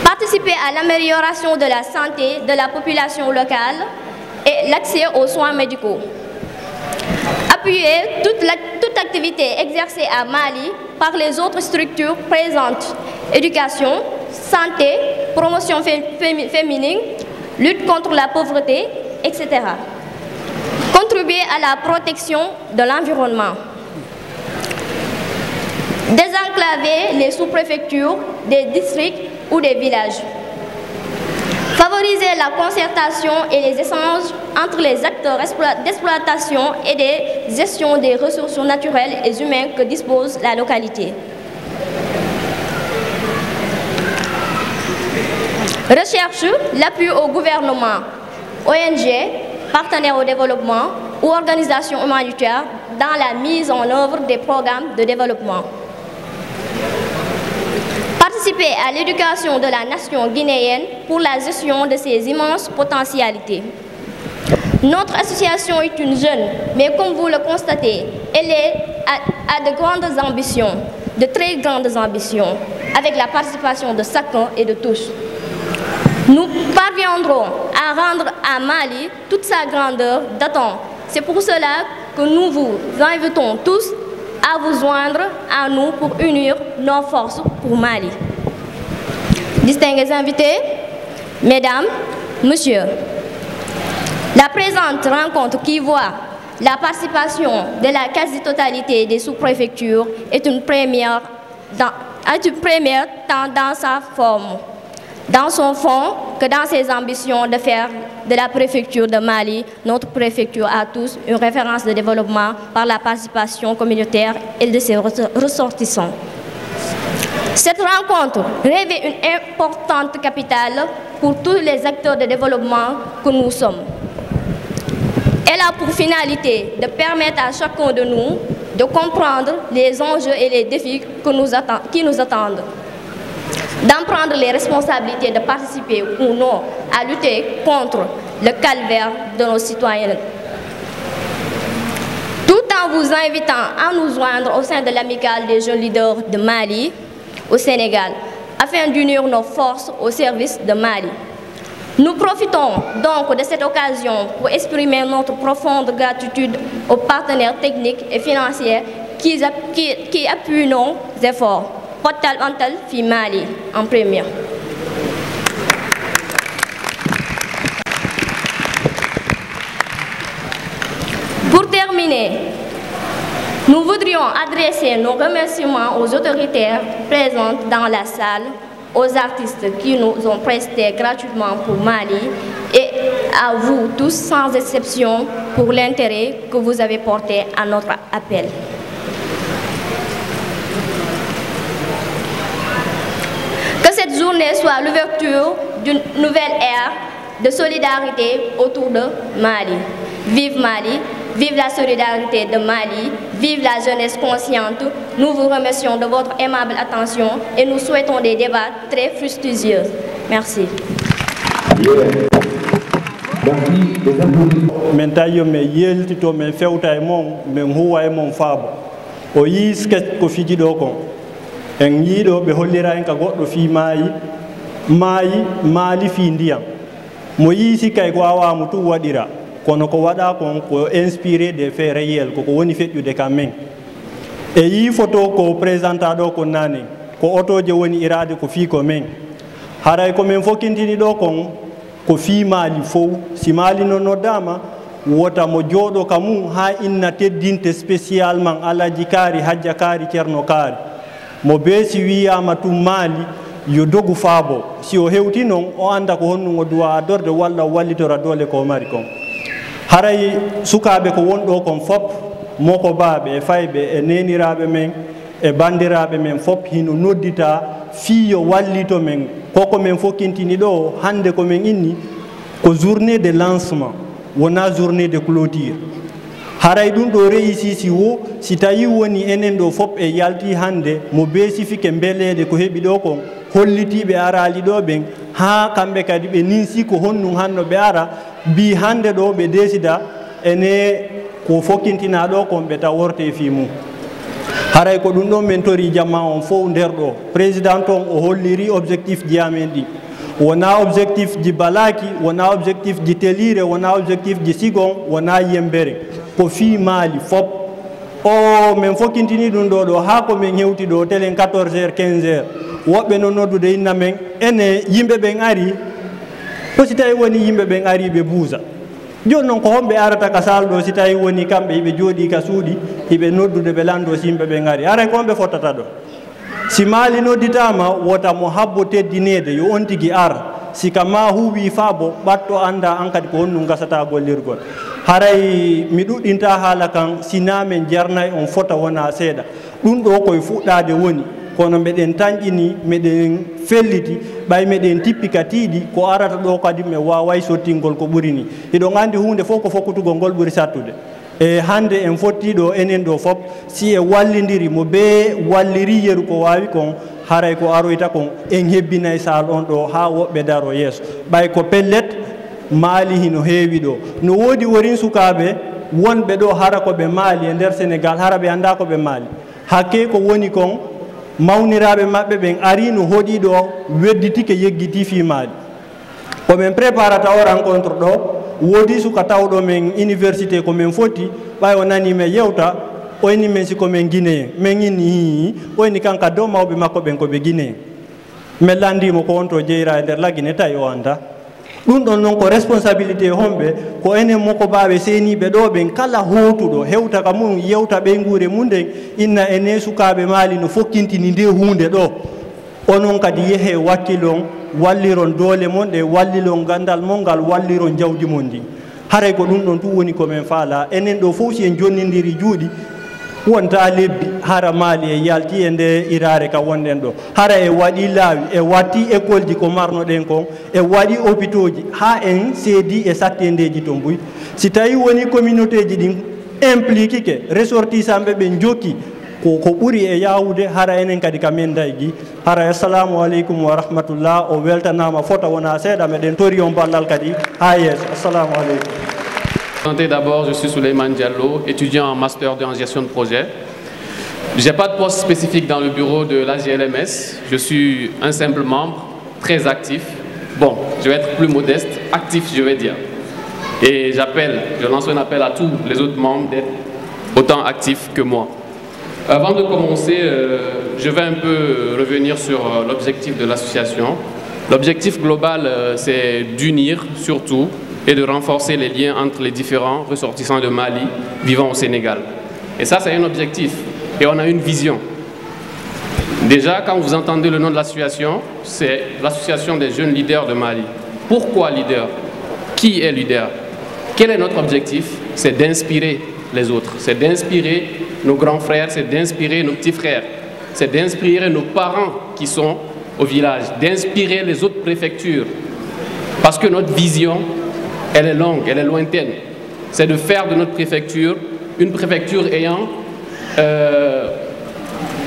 participer à l'amélioration de la santé de la population locale et l'accès aux soins médicaux, appuyer toute activité exercée à Mali par les autres structures présentes, éducation, santé, promotion féminine, lutte contre la pauvreté, etc. Contribuer à la protection de l'environnement. Désenclaver les sous-préfectures des districts ou des villages. Favoriser la concertation et les échanges entre les acteurs d'exploitation et de gestion des ressources naturelles et humaines que dispose la localité. Recherche l'appui au gouvernement, ONG, partenaires au développement ou organisations humanitaires dans la mise en œuvre des programmes de développement. Participer à l'éducation de la nation guinéenne pour la gestion de ses immenses potentialités. Notre association est une jeune, mais comme vous le constatez, elle a de grandes ambitions, de très grandes ambitions, avec la participation de chacun et de tous. Nous parviendrons à rendre à Mali toute sa grandeur d'attente. C'est pour cela que nous vous invitons tous à vous joindre à nous pour unir nos forces pour Mali. Distingués invités, mesdames, messieurs, la présente rencontre qui voit la participation de la quasi-totalité des sous-préfectures est une première tant dans sa forme, dans son fond, que dans ses ambitions de faire de la préfecture de Mali, notre préfecture à tous, une référence de développement par la participation communautaire et de ses ressortissants. Cette rencontre revêt une importante capitale pour tous les acteurs de développement que nous sommes. Elle a pour finalité de permettre à chacun de nous de comprendre les enjeux et les défis qui nous attendent, d'en prendre les responsabilités de participer ou non à lutter contre le calvaire de nos citoyens. Tout en vous invitant à nous joindre au sein de l'amicale des jeunes leaders de Mali au Sénégal, afin d'unir nos forces au service de Mali. Nous profitons donc de cette occasion pour exprimer notre profonde gratitude aux partenaires techniques et financiers qui appuient nos efforts. Hotel Antal fi Mali en première. Pour terminer, nous voudrions adresser nos remerciements aux autorités présentes dans la salle, aux artistes qui nous ont presté gratuitement pour Mali et à vous tous sans exception pour l'intérêt que vous avez porté à notre appel. Que cette journée soit l'ouverture d'une nouvelle ère de solidarité autour de Mali. Vive Mali, vive la solidarité de Mali, vive la jeunesse consciente. Nous vous remercions de votre aimable attention et nous souhaitons des débats très fructueux. Merci. Men tayo me yeltito men fewta e mon men huwa e mon faabo o yi sketch ko fiji do kon en yiido be hollira en ka goddo fi maayi maali fi ndiyam mo yi sikay ko awamu tu wadira kono ko wada kon ko inspiré des faits réels ko woni fejjude kam men e yi photo ko présenta do ko nane ko otoje woni irade ko fi ko men haray ko men fokintini ɗo kon ko fi maali fof si maali no noddama wota mo jooɗo ka mum ha inna teddinte spécialement alaji kaari hajja kaari ceerno kaari mo beesi wiyama tum maali yo dogu faabo si o hewti noon o anda ko honɗum o duwa adorde walla wallitora doole ko mari kon haray sukaɓe ko wonɗo kon fop moko baaɓe e fayɓe e neniraɓe men e bandiraɓe men fop hino noddita fiyo wallito men koko men fokkintini ɗo hande ko men inni ko journée de lancement wona journée de clôture haray ɗum ɗo réussi si wo si tawi woni enen ɗo fop e yalti hande mo beesifike mbeleede ko heɓi ɗo kon hollitiɓe arali ɗo ɓen ha kamɓe kadi ɓe ninsi ko honnum hanno ɓe ara mbi hande ɗo ɓe desida ene ko fokkintina ɗo kon ɓe taw worte fi mum haray ko ɗum ɗon min tori jamma on fof nder ɗo président on o holliri objectif ji amen ɗi wona objectif ji balaki wona objectif ji telire wona objectif ji sigon wona yembere ko fi maali fop o min fokkintini ɗum ɗo ɗo ha ko min hewti ɗo telen 14 heures 15 heures woɓɓe no noddude inna men ene yimɓe ɓen ari ko si tawi woni yimɓe ɓen ari ɓe buusa joni noon ko homɓe arata ka sal ɗo si tawi woni kamɓe hiɓe jooɗi ka suuɗi hiɓe noddude ɓe lando si yimɓe ɓen ari aray ko homɓe fottata ɗo si maali nodditama wota mo habbo teddinede yo on tigui ara sika ma huuwi faabo ɓatto anda an kadi ko honnum gasata gollirgol haray mi ɗuɗɗinta haala kan sinamen jarnay on fota wona seeɗa ɗum ɗo koye fuɗɗade woni kono meɗen tañƴini meɗen felliti ɓay meɗen tippi ka tiiɗi ko arata ɗo kadi mi waway sottingol ko ɓuri ni iɗon andi hunde fof ko fokkutugol ngol ɓuri sattude e hande en fottiɗo enen ɗo fop si e wallidiri mo be walliri yeru ko wawi kon haray ko aroyta kon en hebbinay sal on ɗo ha woɓɓe daro yeeso ɓay ko pellet maali hino heewi ɗo no woodi worin sukaɓe wonɓe ɗo hara koɓe maali e nder sénégal hara ɓe anda koɓe maali hakke ko woni kon mawniraɓe maɓɓe ɓen ari no hoɗi ɗo wedditike yeggiti fi maali komin préparata o rencontre ɗo woodi suka tawɗo men université komin foti ɓay o nani men yewta oyni men siko men guinéen min inni hi oyni kanka dow mawɓe makko ɓen koɓe guinéen min landimo ko wonto jeyra e nder laggine tawi o anda ɗum ɗon noon ko responsabilité homɓe ko enen moko baɓe seniɓe ɗo ɓen kala hotuɗo hewta ka mum yewta ɓeyguure mum nden inna ene sukaɓe maali no fokkintini nde hunde ɗo onon kadi yeehe wakkilon walliron doole mon ɗe wallilon gandal mon ngal walliron jawdi mon ndi haray ko ɗum ɗon tu woni komin faala enen ɗo fof si en jonnidiri juuɗi wonta lebbi hara maali e yalti e nde irare ka wonɗen ɗo hara e waɗi laawi e watti école ji ko marnoɗen kon e waɗi hôpitaux ji ha en seedi e sattendeji to mbuy si tawi woni communauté ji ɗin implique ke ressortissant ɓe ɓen jokki ko ɓuri e yawude hara enen kadi ka men daygi hara assalamu aleykum wa rahmatullah o weltanama fota wona seeɗa meɗen tori on ballal kadi ha yeeso assalamu aleykum. D'abord, je suis Souleymane Diallo, étudiant en master en gestion de projet. Je n'ai pas de poste spécifique dans le bureau de l'AGLMS. Je suis un simple membre, très actif. Bon, je vais être plus modeste, actif je vais dire. Et je lance un appel à tous les autres membres d'être autant actifs que moi. Avant de commencer, je vais un peu revenir sur l'objectif de l'association. L'objectif global, c'est d'unir surtout et de renforcer les liens entre les différents ressortissants de Mali vivant au Sénégal. Et ça, c'est un objectif. Et on a une vision. Déjà, quand vous entendez le nom de l'association, c'est l'association des jeunes leaders de Mali. Pourquoi leader? Qui est leader? Quel est notre objectif? C'est d'inspirer les autres. C'est d'inspirer nos grands frères, c'est d'inspirer nos petits frères. C'est d'inspirer nos parents qui sont au village, d'inspirer les autres préfectures. Parce que notre vision, elle est longue, elle est lointaine. C'est de faire de notre préfecture une préfecture ayant,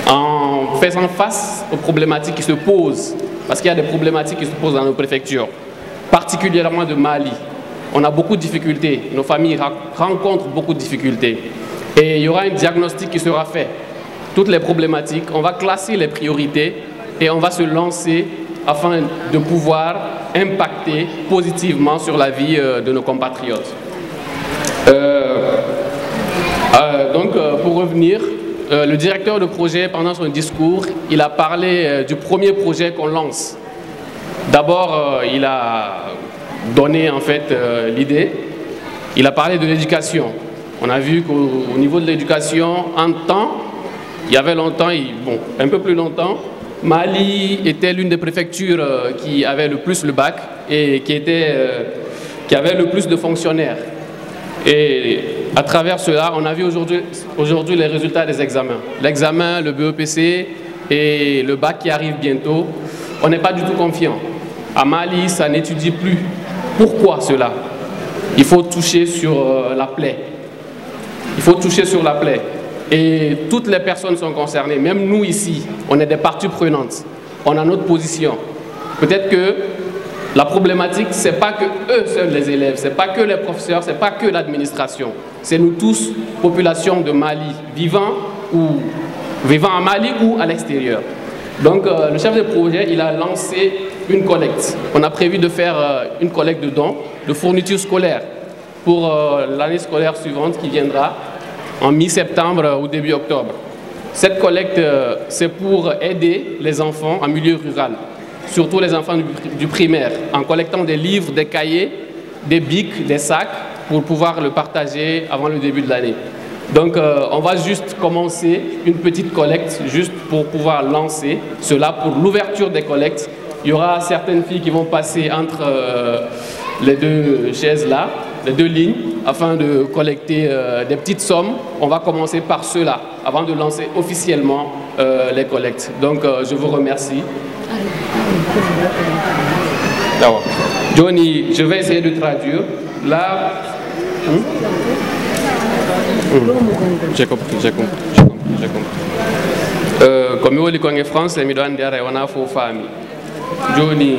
en faisant face aux problématiques qui se posent. Parce qu'il y a des problématiques qui se posent dans nos préfectures, particulièrement de Mali. On a beaucoup de difficultés, nos familles rencontrent beaucoup de difficultés. Et il y aura un diagnostic qui sera fait. Toutes les problématiques, on va classer les priorités et on va se lancer afin de pouvoir impacter positivement sur la vie de nos compatriotes. Pour revenir, le directeur de projet, pendant son discours, il a parlé du premier projet qu'on lance. D'abord, il a donné en fait l'idée. Il a parlé de l'éducation. On a vu qu'au niveau de l'éducation, il y avait longtemps, un peu plus longtemps, Mali était l'une des préfectures qui avait le plus le bac et qui avait le plus de fonctionnaires. Et à travers cela, on a vu aujourd'hui les résultats des examens. L'examen, le BEPC et le bac qui arrive bientôt, on n'est pas du tout confiant. À Mali, ça n'étudie plus. Pourquoi cela? Il faut toucher sur la plaie. Il faut toucher sur la plaie. Et toutes les personnes sont concernées. Même nous ici, on est des parties prenantes. On a notre position. Peut-être que la problématique, ce n'est pas que eux seuls les élèves, ce n'est pas que les professeurs, ce n'est pas que l'administration. C'est nous tous, population de Mali, vivant à Mali ou à l'extérieur. Donc le chef de projet, il a lancé une collecte. On a prévu de faire une collecte de dons, de fournitures scolaires pour l'année scolaire suivante qui viendra en mi-septembre ou début octobre. Cette collecte, c'est pour aider les enfants en milieu rural, surtout les enfants du primaire, en collectant des livres, des cahiers, des bics, des sacs, pour pouvoir le partager avant le début de l'année. Donc on va juste commencer une petite collecte, juste pour pouvoir lancer cela pour l'ouverture des collectes. Il y aura certaines filles qui vont passer entre les deux chaises là, les deux lignes, afin de collecter des petites sommes. On va commencer par cela, avant de lancer officiellement les collectes. Donc je vous remercie. D'accord. Johnny, je vais essayer de traduire. Là... J'ai compris. Comme on dit en France, les midouans derrière, on a faux famille. Johnny,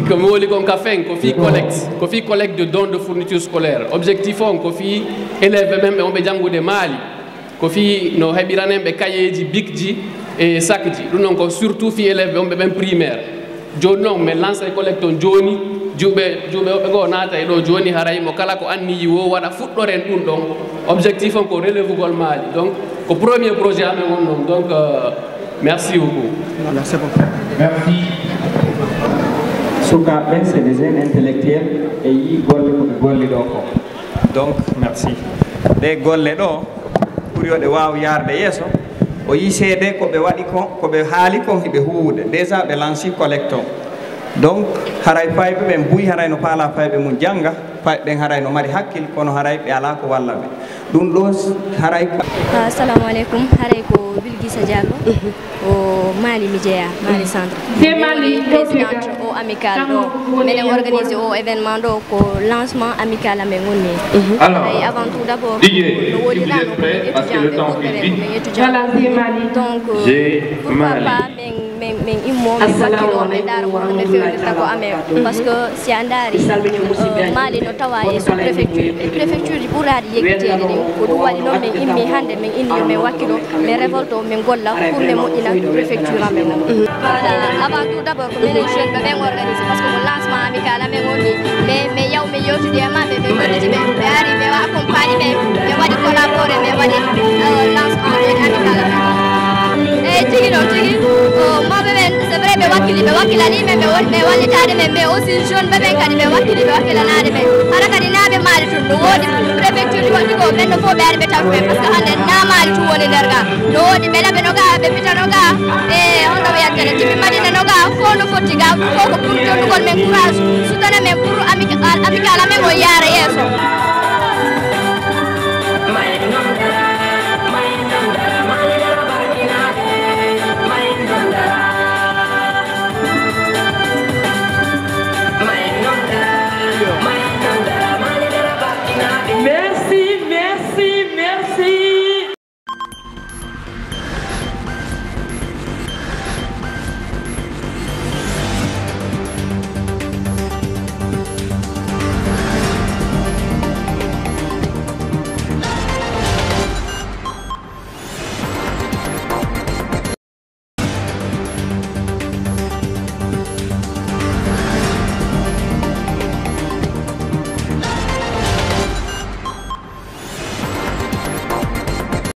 comme on dit en café, on fait collecte de dons de fournitures scolaires. Objectif, on fait élèves même on bejango de Mali. On fait nos hebiranem be cahier di bic et sac di. Nous surtout fait élèves même primaire. Johnny, mais lance collecte Johnny. Jube go nata e do joni haray mo kala ko anni wo wada fuddoren dum don objectif on ko relève gol Mali donc ko premier projet am non donc merci beaucoup. Merci beaucoup. Merci. Souka ben c'est des intellectuels et yi golle do ko donc merci de golle do pour yo de waaw yarde yeso o yi cede ko be wadi ko be haali ko hibe huude déjà be lanci collecton. Donc haray faybe ben buy haray no pala faybe mun janga faybe haray no mari hakkil kono haray be ala ko walla be dum do haray assalamu alaikum haray ko Bilgisa Diallo o Mali Mijeya Mali centre c'est Mali présidente au amical do menen organiser au événement do ko lancement amical amen woni alors avant tout d'abord no woli la no parce que le temps est vite voilà c'est Mali donc pourquoi pas men immo mi wakkilo ɓe dara ko ɓe fewnirta ko amen par ce que si a daari Mali no tawa e sous préfecture e préfecture ji ɓuuraɗi yeggitede ɗin ko ɗum waɗi noon min immi hannde min inni yo min wakkilo min révolte o min golla pour min moƴƴina préfecture amen o voilà avant tout d' abord ko minen jeune ɓe ɓen organisé par ce que ko lancement amical amen o ni mais yaw min yewtude e maɓe ɓe golliti ɓe ɓe ari ɓe accompagne ɓe ɓe waɗi collaboré ɓe waɗi lancement amical amen e tigi noon tigi mawɓe ɓen c'est vrai ɓe wakkilani men ɓe wallitade men ɓe aussi jeune ɓe ɓen kadi ɓe wakkili ɓe wakkilanade ɓen hara kadi naaɓe maali tun no woodi préfecture ji waɗi ko ɓenno fof ɓe ari ɓe tawtu ɓen par ce que hande na maali tun woni nder ga no woodi ɓe laɓe no ga ɓe pitano ga e honno ɓe yakkene timi madina no ga fof no fotti ga fof ko pour jonnugol men courage sutana men pour amical amen o yaara yeeso